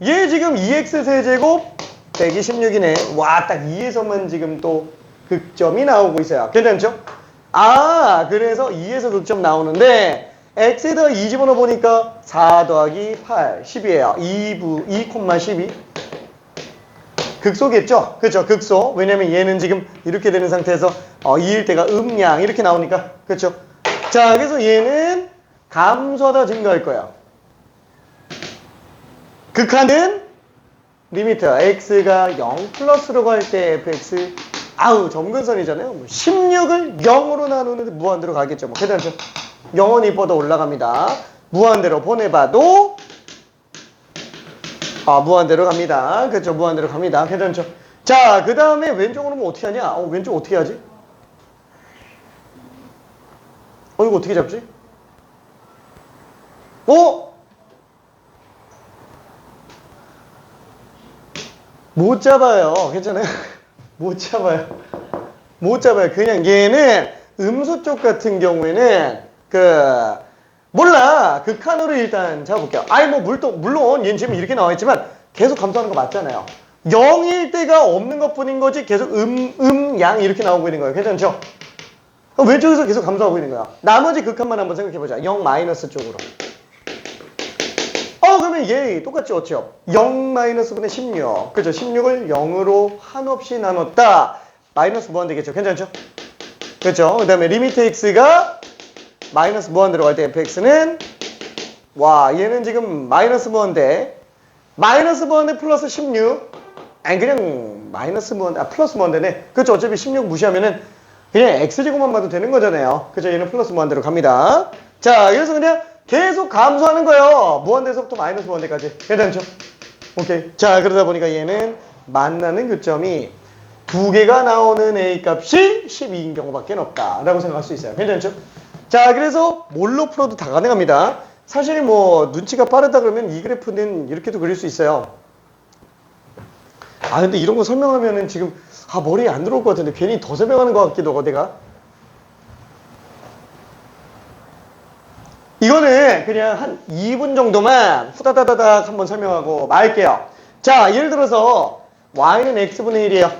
얘 지금 2x 세제곱 빼기 16이네. 와, 딱 2에서만 지금 또 극점이 나오고 있어요. 괜찮죠? 그래서 2에서 극점 나오는데 x에다가 2 집어넣어 보니까 4 더하기 8, 10이에요. 2,12. 극소겠죠? 그렇죠? 극소. 왜냐면 얘는 지금 이렇게 되는 상태에서 2일 때가 음양 이렇게 나오니까. 그렇죠? 자, 그래서 얘는 감소하다 증가할 거예요. 극한은 리미트 x가 0 플러스로 갈 때 fx 점근선이잖아요. 16을 0으로 나누는데 무한대로 가겠죠. 괜찮죠? 영원히 뻗어 올라갑니다. 무한대로 보내봐도 무한대로 갑니다. 그렇죠? 무한대로 갑니다. 괜찮죠? 자, 그 다음에 왼쪽으로 뭐 어떻게 하냐? 왼쪽 어떻게 하지? 이거 어떻게 잡지? 못 잡아요. 괜찮아요? 못 잡아요. 못 잡아요. 그냥 얘는 음수 쪽 같은 경우에는 몰라. 극한으로 일단 잡아볼게요. 물론 얘는 지금 이렇게 나와있지만 계속 감소하는 거 맞잖아요. 0일 때가 없는 것 뿐인 거지 계속 양 이렇게 나오고 있는 거예요. 괜찮죠? 왼쪽에서 계속 감소하고 있는 거야. 나머지 극한만 한번 생각해보자. 0 마이너스 쪽으로. 그러면 얘 똑같지, 어찌요? 0 마이너스분의 16. 그죠? 16을 0으로 한없이 나눴다. 마이너스 무한 되겠죠? 괜찮죠? 그렇죠? 그 다음에 리미트 x가 마이너스 무한 들어갈 때 fx는 얘는 지금 마이너스 무한대. 마이너스 무한대 플러스 16. 그냥 마이너스 무한대, 플러스 무한대네. 그렇죠? 어차피 16 무시하면은 그냥 x제곱만 봐도 되는 거잖아요. 그죠? 얘는 플러스 무한대로 갑니다. 자, 그래서 그냥 계속 감소하는 거예요. 무한대에서부터 마이너스 무한대까지. 괜찮죠? 오케이. 자, 그러다 보니까 얘는 만나는 교점이 두 개가 나오는 A 값이 12인 경우밖에 없다. 라고 생각할 수 있어요. 괜찮죠? 자, 그래서 뭘로 풀어도 다 가능합니다. 사실 눈치가 빠르다 그러면 이 그래프는 이렇게도 그릴 수 있어요. 근데 이런 거 설명하면은 지금 머리에 안 들어올 것 같은데 괜히 더 설명하는 것 같기도 하고 내가. 이거는 그냥 한 2분 정도만 후다다다닥 한번 설명하고 말게요. 자, 예를 들어서 y는 x분의 1이에요.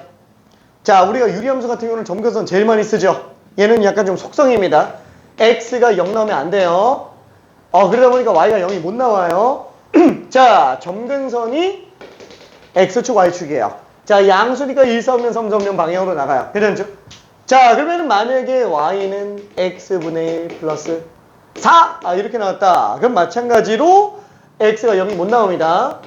자, 우리가 유리함수 같은 경우는 점근선 제일 많이 쓰죠. 얘는 약간 좀 속성입니다. x가 0 나오면 안 돼요. 그러다 보니까 y가 0이 못 나와요. 자, 점근선이 x축, y축이에요. 자, 양수니까 1사오면 3사오면 방향으로 나가요. 괜찮죠? 자, 그러면 만약에 y는 x분의 1 플러스 4! 이렇게 나왔다. 그럼 마찬가지로 x가 0이 못 나옵니다.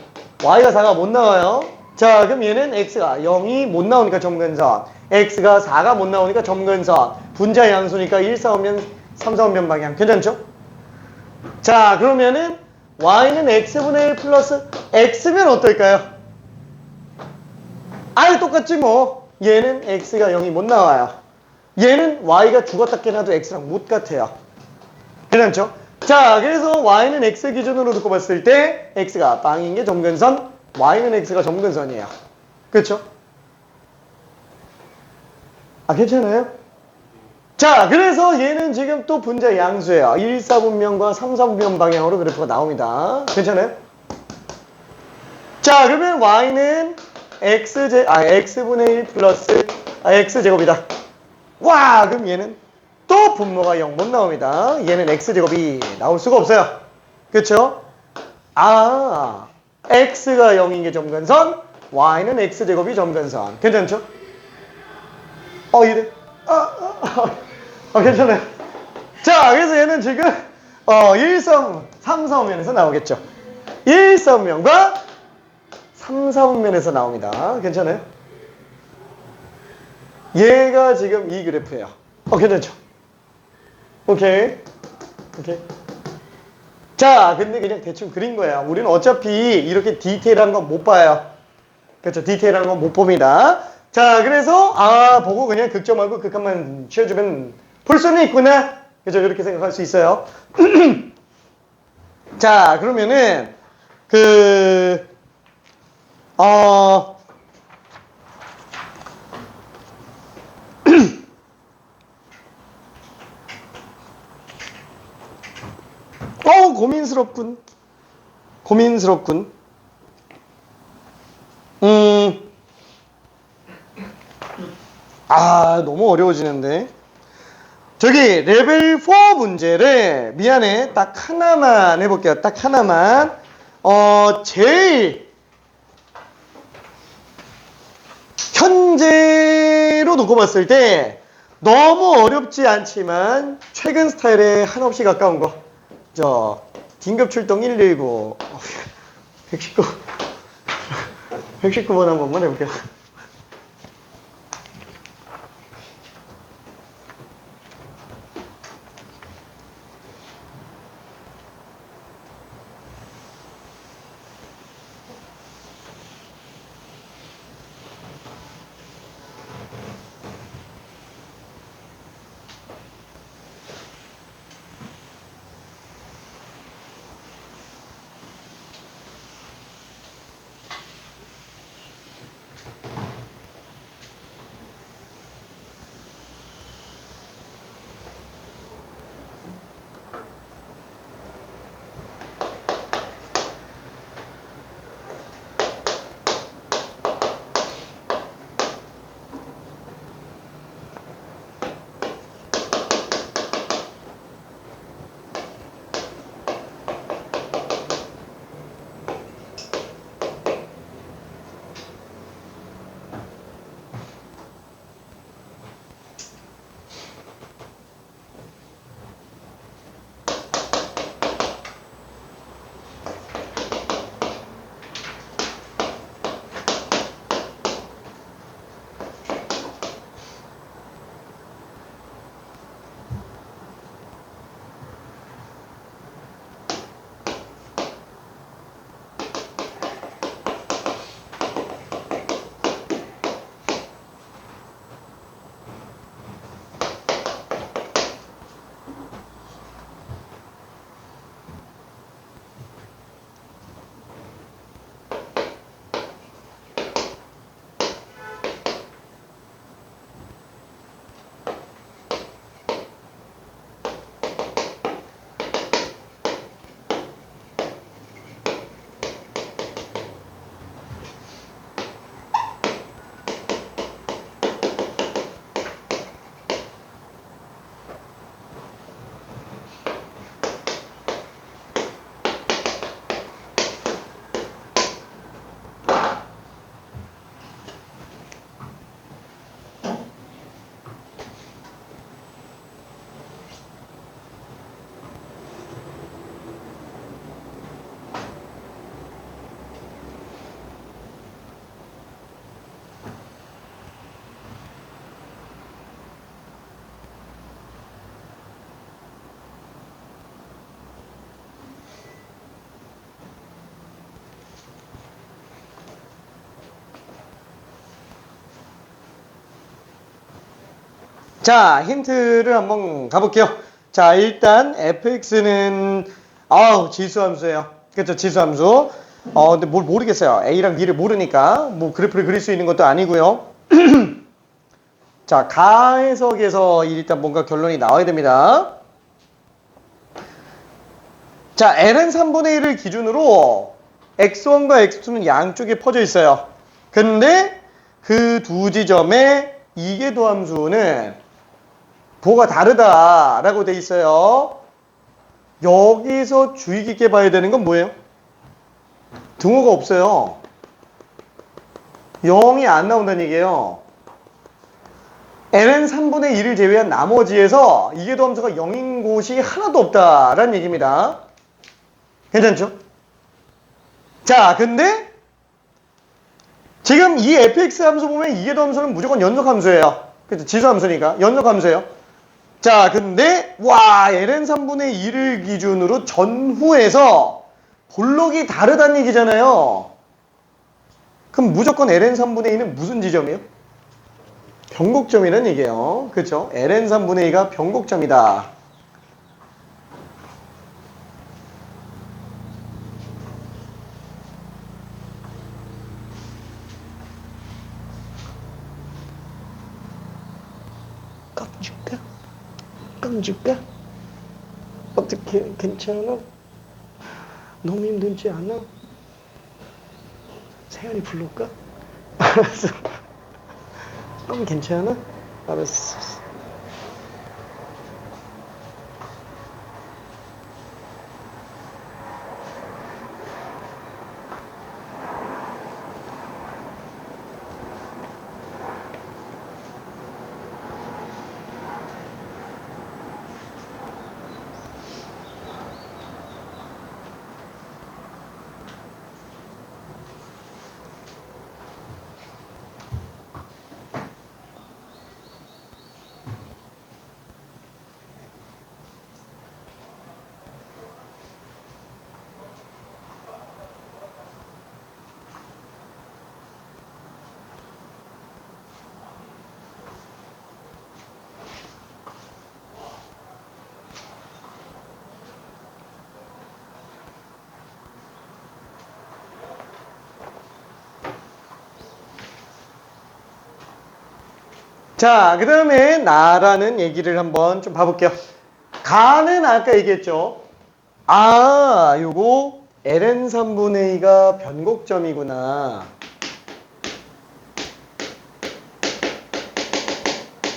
y가 4가 못 나와요. 자, 그럼 얘는 x가 0이 못 나오니까 점근선, x가 4가 못 나오니까 점근선, 분자 양수니까 1, 4오면 3, 4오면 방향. 괜찮죠? 자, 그러면은 y는 x분의 1 플러스 x면 어떨까요? 똑같지 뭐. 얘는 x가 0이 못 나와요. 얘는 y가 죽었다 깨나도 x랑 못 같아요. 괜찮죠? 자, 그래서 y는 x 기준으로 놓고 봤을 때 x가 빵인 게 점근선, y는 x가 점근선이에요. 그렇죠? 괜찮아요? 자, 그래서 얘는 지금 또 분자 양수예요. 1, 4분면과 3, 4분면 방향으로 그래프가 나옵니다. 괜찮아요? 자, 그러면 y는 x분의 1 플러스 x제곱이다. 그럼 얘는 또 분모가 0 못 나옵니다. 얘는 x제곱이 나올 수가 없어요. 그쵸? x가 0인 게 점근선, y는 x제곱이 점근선. 괜찮죠? 이래. 괜찮아요. 자, 그래서 얘는 지금 1성, 3사오면에서 나오겠죠. 1사오면과 3, 4분면에서 나옵니다. 괜찮아요? 얘가 지금 이 그래프예요. 괜찮죠? 오케이. 오케이. 자, 근데 그냥 대충 그린 거야. 우리는 어차피 이렇게 디테일한 건 못 봐요. 그렇죠? 디테일한 건 못 봅니다. 자, 그래서 보고 그냥 극점하고 극한만 취해주면 볼 수는 있구나. 그죠? 이렇게 생각할 수 있어요. 자, 그러면은 고민스럽군. 고민스럽군. 너무 어려워지는데. 저기 레벨 4 문제를 미안해 딱 하나만 해볼게요. 딱 하나만. 제일 현재로 놓고 봤을 때 너무 어렵지 않지만 최근 스타일에 한없이 가까운 거. 긴급 출동 119 119번 한 번만 해볼게요. 자, 힌트를 한번 가볼게요. 자, 일단 fx는 지수함수예요. 그렇죠? 지수함수. 근데 뭘 모르겠어요. a랑 b를 모르니까 뭐 그래프를 그릴 수 있는 것도 아니고요. 자, 가해석에서 일단 뭔가 결론이 나와야 됩니다. 자, ln 3분의 1을 기준으로 x1과 x2는 양쪽에 퍼져 있어요. 근데 그 두 지점에 이계도함수는 부호가 다르다라고 돼 있어요. 여기서 주의 깊게 봐야 되는 건 뭐예요? 등호가 없어요. 0이 안 나온다는 얘기예요. ln 3분의 1을 제외한 나머지에서 이계도함수가 0인 곳이 하나도 없다라는 얘기입니다. 괜찮죠? 자, 근데 지금 이 fx 함수 보면 이계도 함수는 무조건 연속 함수예요. 그죠? 지수 함수니까 연속 함수예요. 자, 근데 와, ln 3분의 1을 기준으로 전후에서 볼록이 다르다는 얘기잖아요. 그럼 무조건 ln 3분의 2는 무슨 지점이에요? 변곡점이라는 얘기예요. 그렇죠? ln 3분의 2가 변곡점이다. 깜줄까? 깜줄까? 어떻게 괜찮아? 너무 힘들지 않아? 세연이 불러올까? 알았어. 그럼 괜찮아? 알았어. 자, 그 다음에 나라는 얘기를 한번 좀 봐볼게요. 가는 아까 얘기했죠. 아, 요거 ln 3분의 2가 변곡점이구나.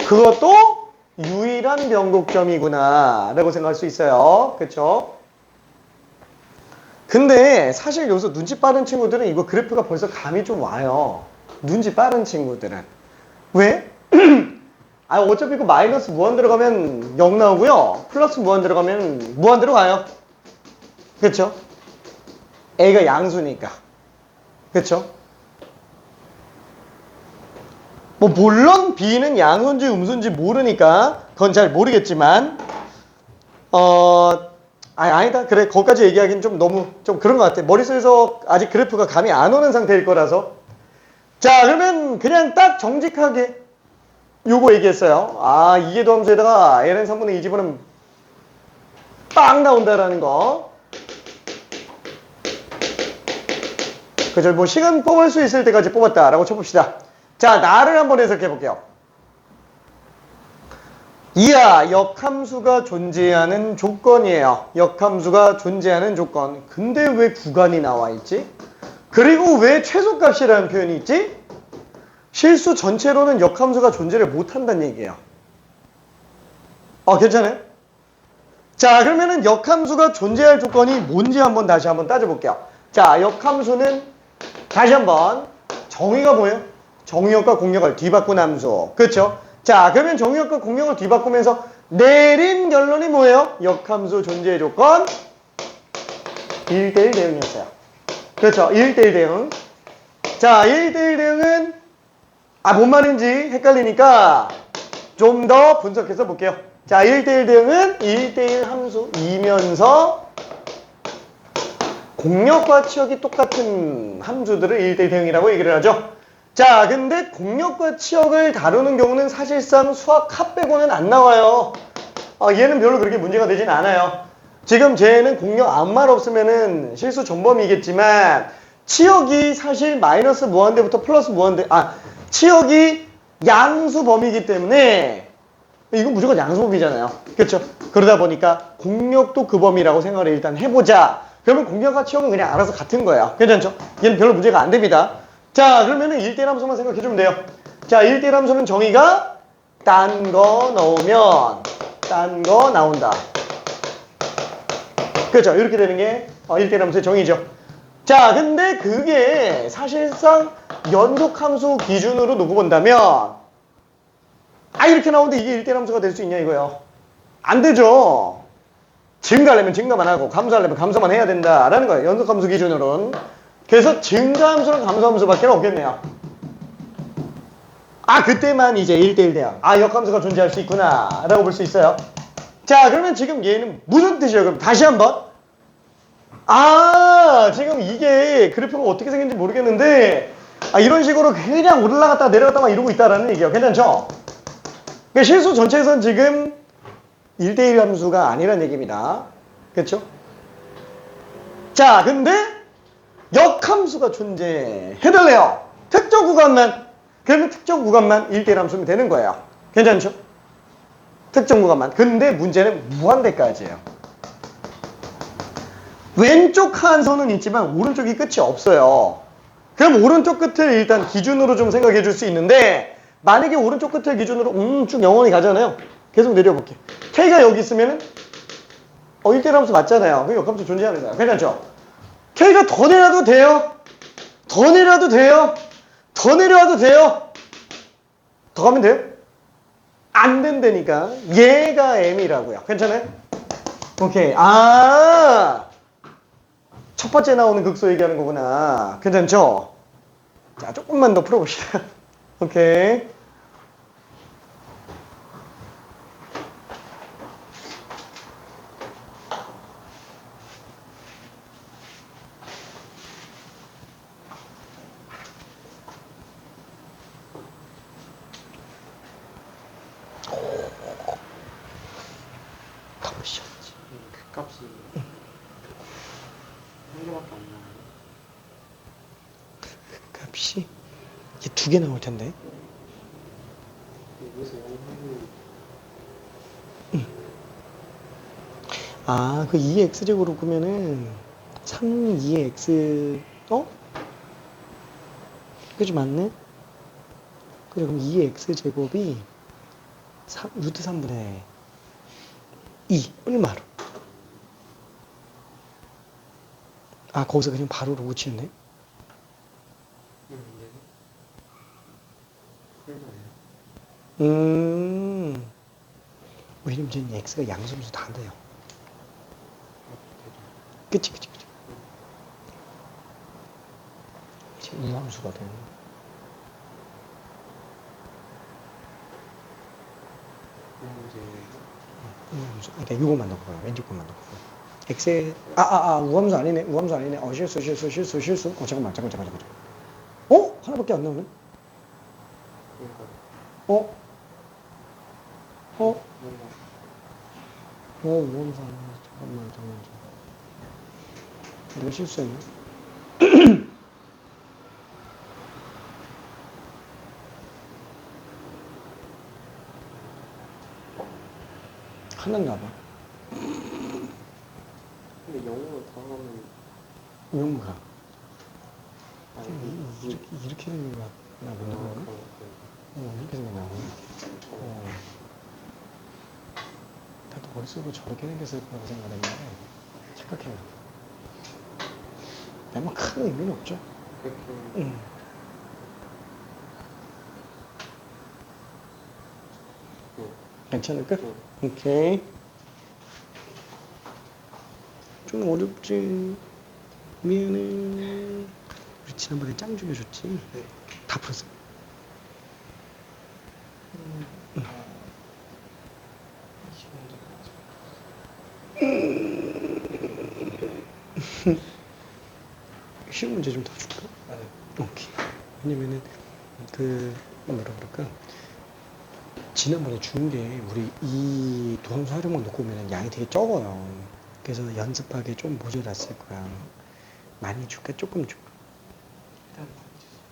그것도 유일한 변곡점이구나 라고 생각할 수 있어요. 그쵸? 근데 사실 여기서 눈치 빠른 친구들은 이거 그래프가 벌써 감이 좀 와요. 눈치 빠른 친구들은. 왜? 아, 어차피 그 마이너스 무한 들어가면 0 나오고요. 플러스 무한 들어가면 무한대로 가요. 그쵸? A가 양수니까. 그쵸? 뭐 물론 B는 양수인지 음수인지 모르니까 그건 잘 모르겠지만 아니다. 그래, 거기까지 얘기하기는 좀 너무 좀 그런 것 같아. 머릿속에서 아직 그래프가 감이 안 오는 상태일 거라서. 자, 그러면 그냥 딱 정직하게 요거 얘기했어요. 아, 이계도 함수에다가 ln 3분의 2 집어넣으면 빵 나온다라는 거. 그죠? 뭐 시간 뽑을 수 있을 때까지 뽑았다라고 쳐봅시다. 자, 나를 한번 해석해 볼게요. 이하 역함수가 존재하는 조건이에요. 역함수가 존재하는 조건. 근데 왜 구간이 나와 있지? 그리고 왜 최소값이라는 표현이 있지? 실수 전체로는 역함수가 존재를 못한다는 얘기예요. 괜찮아요? 자, 그러면은 역함수가 존재할 조건이 뭔지 한번 다시 한번 따져볼게요. 자, 역함수는 다시 한번 정의가 뭐예요? 정의역과 공역을 뒤바꾼 함수. 그렇죠? 자, 그러면 정의역과 공역을 뒤바꾸면서 내린 결론이 뭐예요? 역함수 존재 조건 1대1 대응이었어요. 그렇죠? 1대1 대응. 자, 1대1 대응은 뭔 말인지 헷갈리니까 좀 더 분석해서 볼게요. 자, 1대1 대응은 1대1 함수이면서 공역과 치역이 똑같은 함수들을 1대1 대응이라고 얘기를 하죠. 자, 근데 공역과 치역을 다루는 경우는 사실상 수학 합 빼고는 안 나와요. 얘는 별로 그렇게 문제가 되진 않아요. 지금 쟤는 공역 아무 말 없으면은 실수 전범이겠지만 치역이 사실 마이너스 무한대부터 플러스 무한대, 치역이 양수 범위이기 때문에 이건 무조건 양수 범위잖아요. 그렇죠? 그러다 보니까 공역도 그 범위라고 생각을 일단 해보자. 그러면 공역과 치역은 그냥 알아서 같은 거예요. 괜찮죠? 얘는 별로 문제가 안 됩니다. 자, 그러면은 1대1 함수만 생각해주면 돼요. 자, 1대1 함수는 정의가 딴 거 넣으면 딴 거 나온다. 그렇죠? 이렇게 되는 게 1대1 함수의 정의죠. 자, 근데 그게 사실상 연속함수 기준으로 놓고 본다면 이렇게 나오는데 이게 1대1 함수가 될 수 있냐 이거예요. 안 되죠. 증가하려면 증가만 하고 감소하려면 감소만 해야 된다라는 거예요. 연속함수 기준으로는. 그래서 증가함수랑 감소함수밖에 없겠네요. 아, 그때만 이제 1대1 대항. 아, 역함수가 존재할 수 있구나. 라고 볼 수 있어요. 자, 그러면 지금 얘는 무슨 뜻이에요? 그럼 다시 한번. 아, 지금 이게 그래프가 어떻게 생긴지 모르겠는데, 아, 이런 식으로 그냥 올라갔다 내려갔다 막 이러고 있다라는 얘기예요. 괜찮죠? 그러니까 실수 전체에선 지금 1대1 함수가 아니란 얘기입니다. 그렇죠? 자, 근데 역함수가 존재해달래요. 특정 구간만. 그러면 특정 구간만 1대1 함수면 되는 거예요. 괜찮죠? 특정 구간만. 근데 문제는 무한대까지예요. 왼쪽 한선은 있지만 오른쪽이 끝이 없어요. 그럼 오른쪽 끝을 일단 기준으로 좀 생각해 줄 수 있는데, 만약에 오른쪽 끝을 기준으로 쭉 영원히 가잖아요. 계속 내려볼게. K가 여기 있으면은 1대1 함수 맞잖아요. 그 역함수 존재하는 거야. 괜찮죠? K가 더 내려도 돼요. 더 내려도 돼요. 더 내려와도 돼요. 더 가면 돼요? 안 된다니까. 얘가 M이라고요. 괜찮아요? 오케이. 아, 첫 번째 나오는 극소 얘기하는 거구나. 괜찮죠? 자, 조금만 더 풀어봅시다. 오케이. 가보시죠. 그 값이 한 개밖에 안 나와요. 값이 이제 2개 나올 텐데. 여기서 영분이 아, 그 2x제곱으로 보면은 3, 2x, 그지 맞네? 그래, 그럼 2x제곱이 루트 3분의 2, 얼마로? 아, 거기서 그냥 바로 로그 치는데? 얼마예요? 왜냐면 이제 x가 양수면서 다 안 돼요. 그치. 이제 우함수거든. 우함수. 그러니까 요것만 넣고요. 왼쪽 것만 넣고. x에, 우함수 아니네. 실수. 잠깐만. 하나밖에 안 나오네? 우함수 아니네. 잠깐만. 내가 실수했네. 하나인가 봐. 근데 영어로 다 하면 우영무가. 아니 이렇게 생긴 거야. 나 못 넣어. 이렇게 생긴 거야. 다들 머릿속으로 저렇게 생겼을 거라고 생각했는데, 착각해요. 뭐 큰 의미는 없죠. 그렇게 괜찮을까? 오케이. 좀 어렵지. 미안해. 우리 지난번에 짱 죽여줬지? 다 풀었어. 쉬운 문제 좀 더 줄까? 오케이. 왜냐면은 뭐라 그럴까? 지난번에 준 게 우리 이 도함수 활용만 놓고 보면 양이 되게 적어요. 그래서 연습하기에 좀 모자랐을 거야. 많이 줄까? 조금 줄까?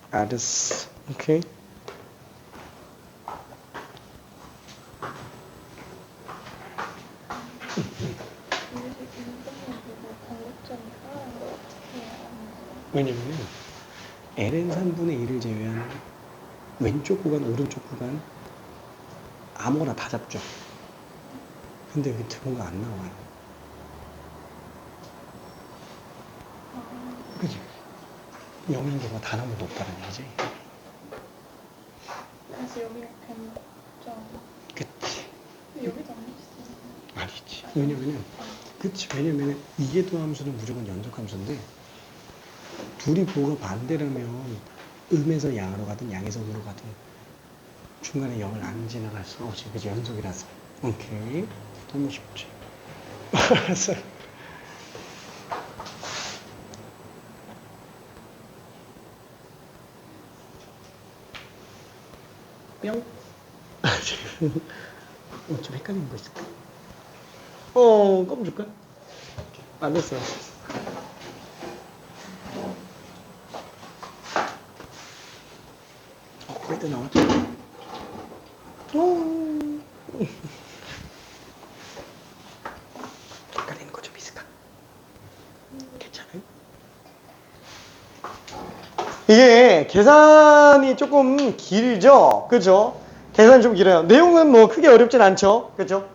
알았어. 오케이. 왜냐면은 ln 3분의 1을 제외한 왼쪽 구간, 오른쪽 구간 아무거나 다 잡죠. 근데 여기 들어가 안 나와요. 그지? 0인 경우가 단 한 번도 없다는 얘기지. 그래서 여기가 점. 그치. 여기도 안 있어. 아니지. 왜냐면은, 왜냐면은 이게 도함수는 무조건 연속함수인데, 둘이 부호가 반대라면 음에서 양으로 가든 양에서 음으로 가든 중간에 0을 안 지나갈 수가 없지. 그지? 연속이라서. 오케이. 너무 쉽지. 알았어. 뿅. 좀 헷갈리는 거 있을까? 껌 줄까? 안 됐어. 거의 다 나왔죠? 헷갈리는 거 좀 있을까? 괜찮아요? 이게 계산이 조금 길죠? 그죠? 계산이 좀 길어요. 내용은 뭐 크게 어렵진 않죠? 그죠?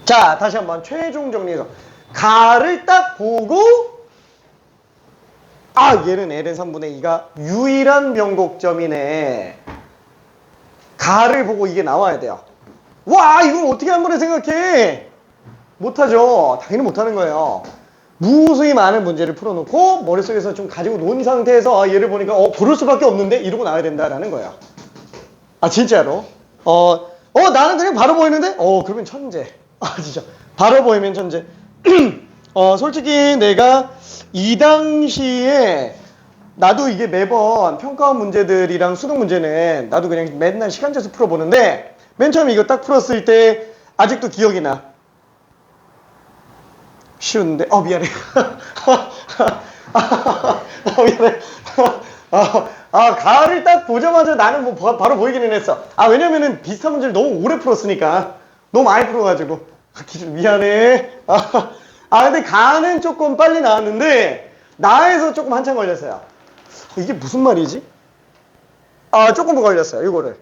자, 다시 한번 최종 정리해서. 가를 딱 보고, 얘는 ln 3분의 2가 유일한 명곡점이네. 가를 보고 이게 나와야 돼요. 와, 이걸 어떻게 한 번에 생각해? 못하죠. 당연히 못하는 거예요. 무수히 많은 문제를 풀어놓고 머릿속에서 좀 가지고 논 상태에서 얘를 보니까 그럴 수밖에 없는데 이러고 나와야 된다라는 거예요. 진짜로. 나는 그냥 바로 보이는데? 그러면 천재. 진짜. 바로 보이면 천재. 솔직히 내가 이 당시에 나도 이게 매번 평가원 문제들이랑 수능 문제는 나도 그냥 맨날 시간 재서 풀어보는데 맨 처음에 이거 딱 풀었을 때 아직도 기억이 나. 쉬운데? 미안해. 미안해. 가을을 딱 보자마자 나는 뭐 바로 보이기는 했어. 왜냐면은 비슷한 문제를 너무 오래 풀었으니까. 너무 많이 풀어가지고. 기준 미안해. 근데 가는 조금 빨리 나왔는데, 나에서 조금 한참 걸렸어요. 이게 무슨 말이지? 조금 걸렸어요, 이거를.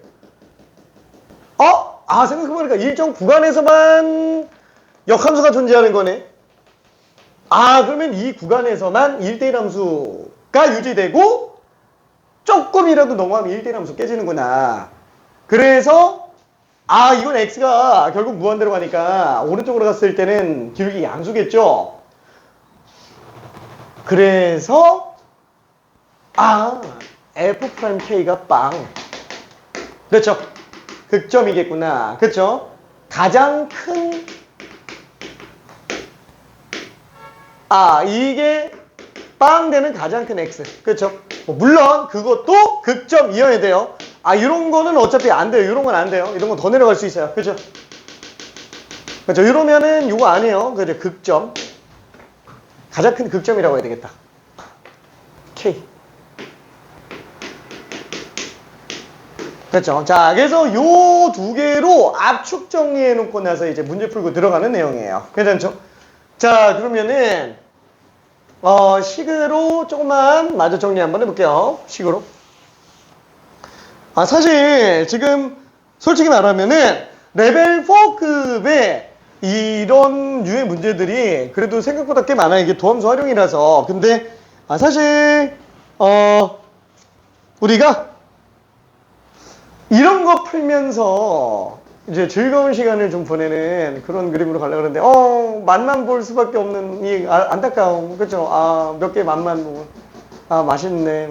생각해보니까 일정 구간에서만 역함수가 존재하는 거네. 그러면 이 구간에서만 1대1 함수가 유지되고 조금이라도 넘어가면 1대1 함수 깨지는구나. 그래서 이건 x가 결국 무한대로 가니까 오른쪽으로 갔을 때는 기울기 양수겠죠. 그래서 f'k가 빵. 그렇죠. 극점이겠구나. 그렇죠. 가장 큰 이게 빵 되는 가장 큰 x. 그렇죠. 물론 그것도 극점이어야 돼요. 이런 거는 어차피 안 돼요. 이런 건 안 돼요. 이런 건 더 내려갈 수 있어요. 그렇죠. 그렇죠. 이러면은 이거 아니에요. 그죠. 극점. 가장 큰 극점이라고 해야 되겠다. K. 그렇죠. 자, 그래서 요 두 개로 압축 정리해 놓고 나서 이제 문제 풀고 들어가는 내용이에요. 괜찮죠? 자, 그러면은 식으로 조금만 마저 정리 한번 해볼게요. 식으로. 사실 지금 솔직히 말하면은 레벨 4급의 이런 류의 문제들이 그래도 생각보다 꽤 많아요. 이게 도함수 활용이라서. 근데 사실 우리가 이런 거 풀면서 이제 즐거운 시간을 좀 보내는 그런 그림으로 가려고 그러는데 맛만 볼 수밖에 없는 이 안타까움. 그렇죠? 몇 개 맛만 보고 맛있네.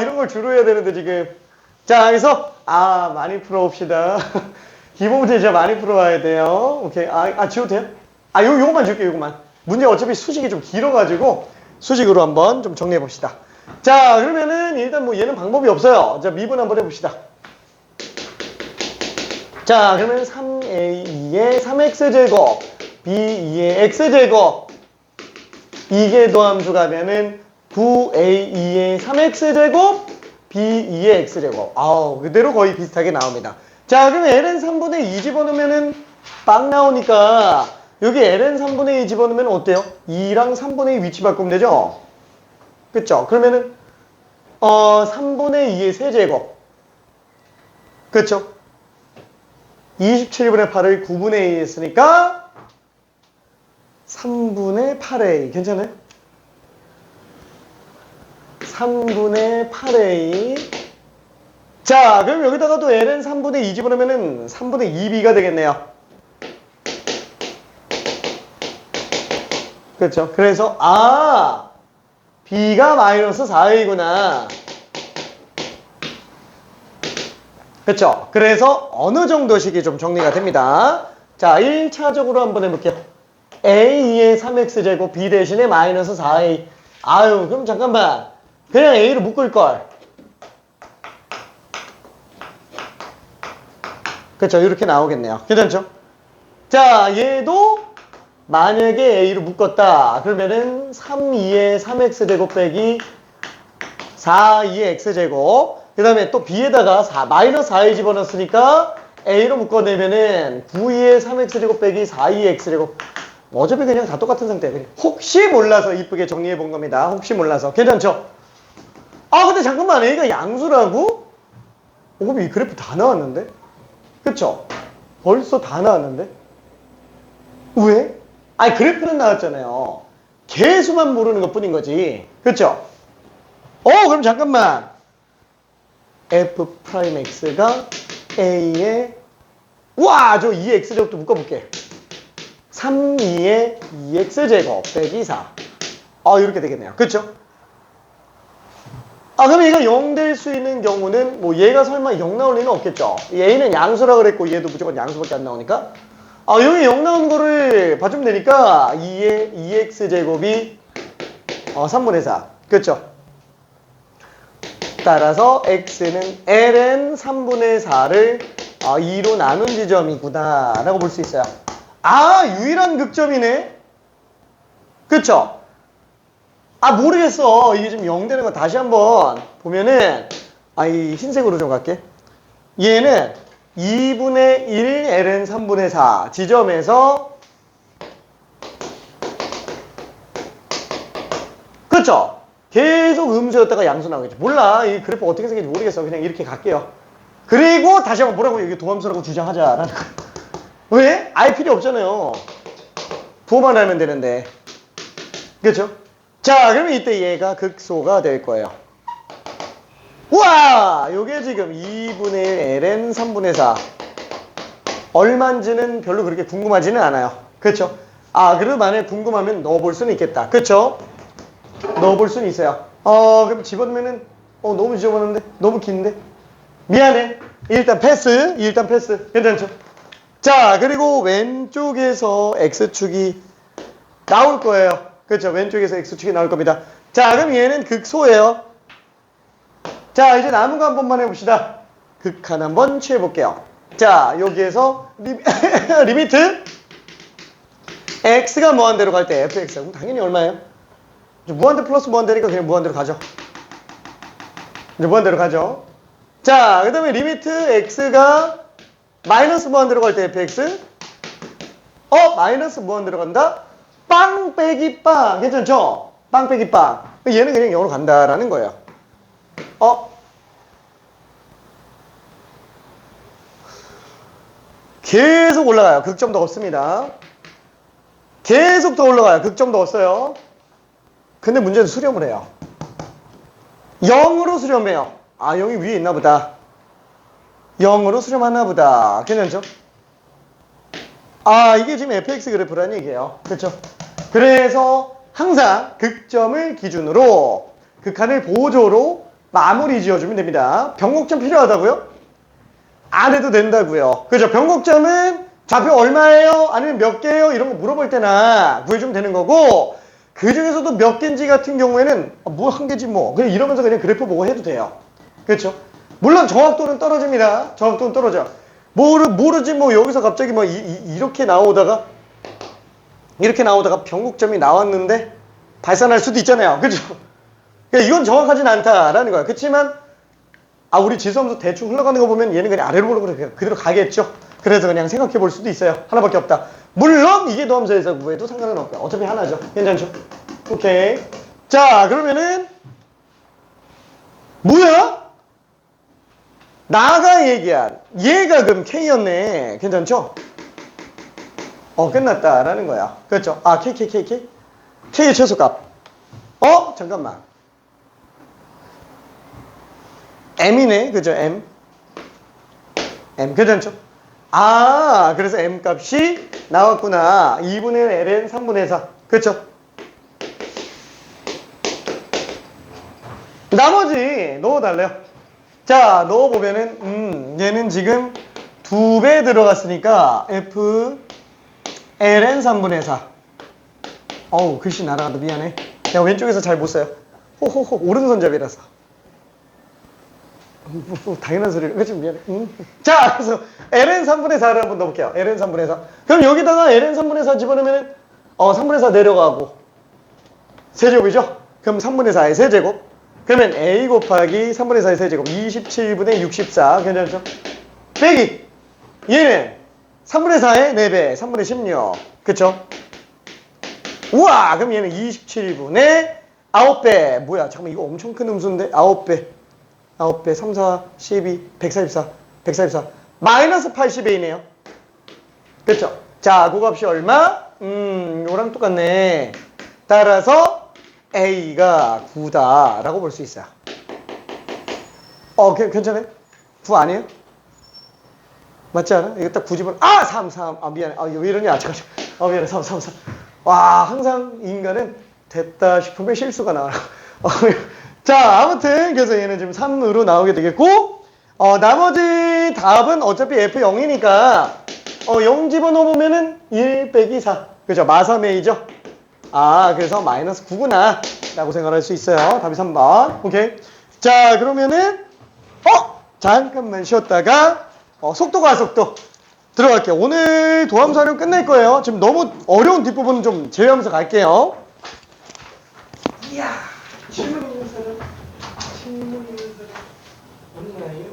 이런 걸 주로 해야 되는데 지금. 자, 그래서 많이 풀어봅시다. 기본 문제 진짜 많이 풀어와야 돼요. 오케이. 지워도 돼요? 요거만 줄게요. 요거만. 문제 어차피 수식이 좀 길어가지고 수식으로 한번 좀 정리해 봅시다. 자, 그러면은 일단 뭐 얘는 방법이 없어요. 자, 미분 한번 해봅시다. 자, 그러면 3a2의 3x제곱 b2의 x제곱 이게 도함수 가면은 9a2의 3x제곱 b2의 x제곱. 그대로 거의 비슷하게 나옵니다. 자, 그러면 ln 3분의 2 집어넣으면은 빵 나오니까 여기 ln 3분의 2 집어넣으면 어때요? 2랑 3분의 2 위치 바꾸면 되죠? 그쵸? 그러면은 3분의 2의 세제곱. 그쵸? 27분의 8을 9분의 2 했으니까 3분의 8a. 괜찮아요? 3분의 8a. 자, 그럼 여기다가도 ln 3분의 2 집어넣으면은 3분의 2b가 되겠네요. 그렇죠? 그래서 B가 마이너스 4A구나. 그쵸? 그래서 어느 정도식이 좀 정리가 됩니다. 자, 1차적으로 한번 해볼게요. A2의 3X제곱 B 대신에 마이너스 4A. 아유, 그럼 잠깐만. 그냥 A로 묶을걸. 그쵸? 이렇게 나오겠네요. 괜찮죠? 자, 얘도 만약에 A로 묶었다. 그러면은 3,2의 3X제곱 빼기 4,2의 X제곱. 그 다음에 또 B에다가 마이너스 4에 집어넣었으니까 A로 묶어내면은 9,2의 3X제곱 빼기 4,2의 X제곱. 어차피 그냥 다 똑같은 상태. 그냥 혹시 몰라서 이쁘게 정리해 본 겁니다. 혹시 몰라서. 괜찮죠? 아, 근데 잠깐만. A가 양수라고? 그럼 이 그래프 다 나왔는데? 그쵸? 벌써 다 나왔는데? 왜? 아니, 그래프는 나왔잖아요. 개수만 모르는 것 뿐인 거지. 그쵸? 그럼 잠깐만. F'X가 A에, 와, 저 2X제곱도 묶어볼게. 3,2의 2X제곱 빼기 4. 이렇게 되겠네요. 그쵸? 그럼 얘가 0 될 수 있는 경우는, 뭐, 얘가 설마 0 나올 리는 없겠죠? A는 양수라 그랬고, 얘도 무조건 양수밖에 안 나오니까. 여기 0 나오는 거를 봐주면 되니까, 2의 2X제곱이, 3분의 4. 그쵸? 따라서 X는 ln 3분의 4를 2로 나눈 지점이구나 라고 볼 수 있어요. 유일한 극점이네. 그쵸? 모르겠어. 이게 지금 0 되는 거 다시 한번 보면은, 이 흰색으로 좀 갈게. 얘는 2분의 1 ln 3분의 4 지점에서, 그쵸? 계속 음수였다가 양수 나오겠죠. 몰라. 이 그래프 어떻게 생긴지 모르겠어. 그냥 이렇게 갈게요. 그리고 다시 한번 뭐라고 여기 도함수라고 주장하자라는 거. 왜? 알 필요 없잖아요. 부호만 알면 되는데. 그렇죠? 자, 그러면 이때 얘가 극소가 될 거예요. 우와! 요게 지금 2분의 1 ln 3분의 4. 얼만지는 별로 그렇게 궁금하지는 않아요. 그렇죠? 그래도 만약에 궁금하면 넣어볼 수는 있겠다. 그렇죠? 넣어볼 수는 있어요. 그럼 집어넣으면은 너무 지저분한데? 너무 긴데? 미안해. 일단 패스. 괜찮죠? 자, 그리고 왼쪽에서 X축이 나올 거예요. 그렇죠? 왼쪽에서 X축이 나올 겁니다. 자, 그럼 얘는 극소예요. 자, 이제 남은 거 한 번만 해봅시다. 극한 한번 취해볼게요. 자, 여기에서 리미트 X가 무한대로 갈 때 fx가 그럼 당연히 얼마예요? 무한대 플러스 무한대니까 그냥 무한대로 가죠. 이제 무한대로 가죠. 자, 그 다음에 리미트 x가 마이너스 무한대로 갈 때 fx. 마이너스 무한대로 간다? 빵 빼기 빵. 괜찮죠? 빵 빼기 빵. 얘는 그냥 0으로 간다라는 거예요. 계속 올라가요. 극점도 없습니다. 계속 더 올라가요. 극점도 없어요. 근데 문제는 수렴을 해요. 0으로 수렴해요. 0이 위에 있나 보다. 0으로 수렴하나 보다. 괜찮죠? 이게 지금 fx 그래프라는 얘기예요. 그렇죠? 그래서 항상 극점을 기준으로 극한을 보조로 마무리 지어주면 됩니다. 변곡점 필요하다고요? 안 해도 된다고요. 그죠? 변곡점은 좌표 얼마예요? 아니면 몇 개예요? 이런 거 물어볼 때나 구해주면 되는 거고, 그 중에서도 몇 개인지 같은 경우에는 뭐 한 개지 뭐 그냥 이러면서 그냥 그래프 보고 해도 돼요. 그렇죠? 물론 정확도는 떨어집니다. 정확도는 떨어져. 모르지 뭐 여기서 갑자기 뭐 이렇게 나오다가 변곡점이 나왔는데 발산할 수도 있잖아요. 그렇죠? 그러니까 이건 정확하진 않다라는 거야. 그렇지만 우리 지수함수 대충 흘러가는 거 보면 얘는 그냥 아래로 보는 그대로 가겠죠. 그래서 그냥 생각해 볼 수도 있어요. 하나밖에 없다. 물론 이게 도함수에서 구해도 상관은 없고요. 어차피 하나죠. 괜찮죠? 오케이. 자, 그러면은 뭐야? 나가 얘기한 얘가 그럼 K였네. 괜찮죠? 끝났다라는 거야. 그렇죠? K의 최소값. 잠깐만. M이네. 그죠? M. 괜찮죠? 그래서 M 값이 나왔구나. 2분의 1 ln 3분의 4. 그렇죠? 안에 넣어달래요. 자, 넣어보면은, 얘는 지금 2배 들어갔으니까, F, ln 3분의 4. 어우, 글씨 날아가도 미안해. 내가 왼쪽에서 잘 못 써요. 호호호, 오른손잡이라서. 당연한 소리를, 그치? 미안해. 자, 그래서 ln 3분의 4를 한번 넣어볼게요. ln 3분의 4. 그럼 여기다가 ln 3분의 4 집어넣으면, 3분의 4 내려가고, 세제곱이죠? 그럼 3분의 4의 세제곱. 그러면 a 곱하기 3분의 4의 세제곱. 27분의 64. 괜찮죠? 빼기. 얘는 3분의 4의 4배. 3분의 16. 그쵸? 우와! 그럼 얘는 27분의 9배. 뭐야? 잠깐만, 이거 엄청 큰 음수인데? 9배. 9배. 3, 4, 12, 144. 144. 마이너스 80A네요. 그쵸? 자, 그 값이 얼마? 이거랑 똑같네. 따라서 A가 9다라고 볼 수 있어요. 괜찮아요? 9 아니에요? 맞지 않아? 이거 딱 9집은 3. 미안해. 왜 이러냐? 미안해. 3. 와, 항상 인간은 됐다 싶으면 실수가 나와요. 자, 아무튼 그래서 얘는 지금 3으로 나오게 되겠고, 나머지 답은 어차피 F0이니까 0 집어넣어보면은 1 빼기 4. 그죠? 마삼A죠? 그래서 마이너스 9구나 라고 생각할 수 있어요. 답이 3번. 오케이. 자, 그러면은 잠깐만 쉬었다가 속도 가속도 들어갈게요. 오늘 도함 사료 끝낼 거예요. 지금 너무 어려운 뒷부분 좀 제외하면서 갈게요. 이야, 질문 있는 사람 없나요?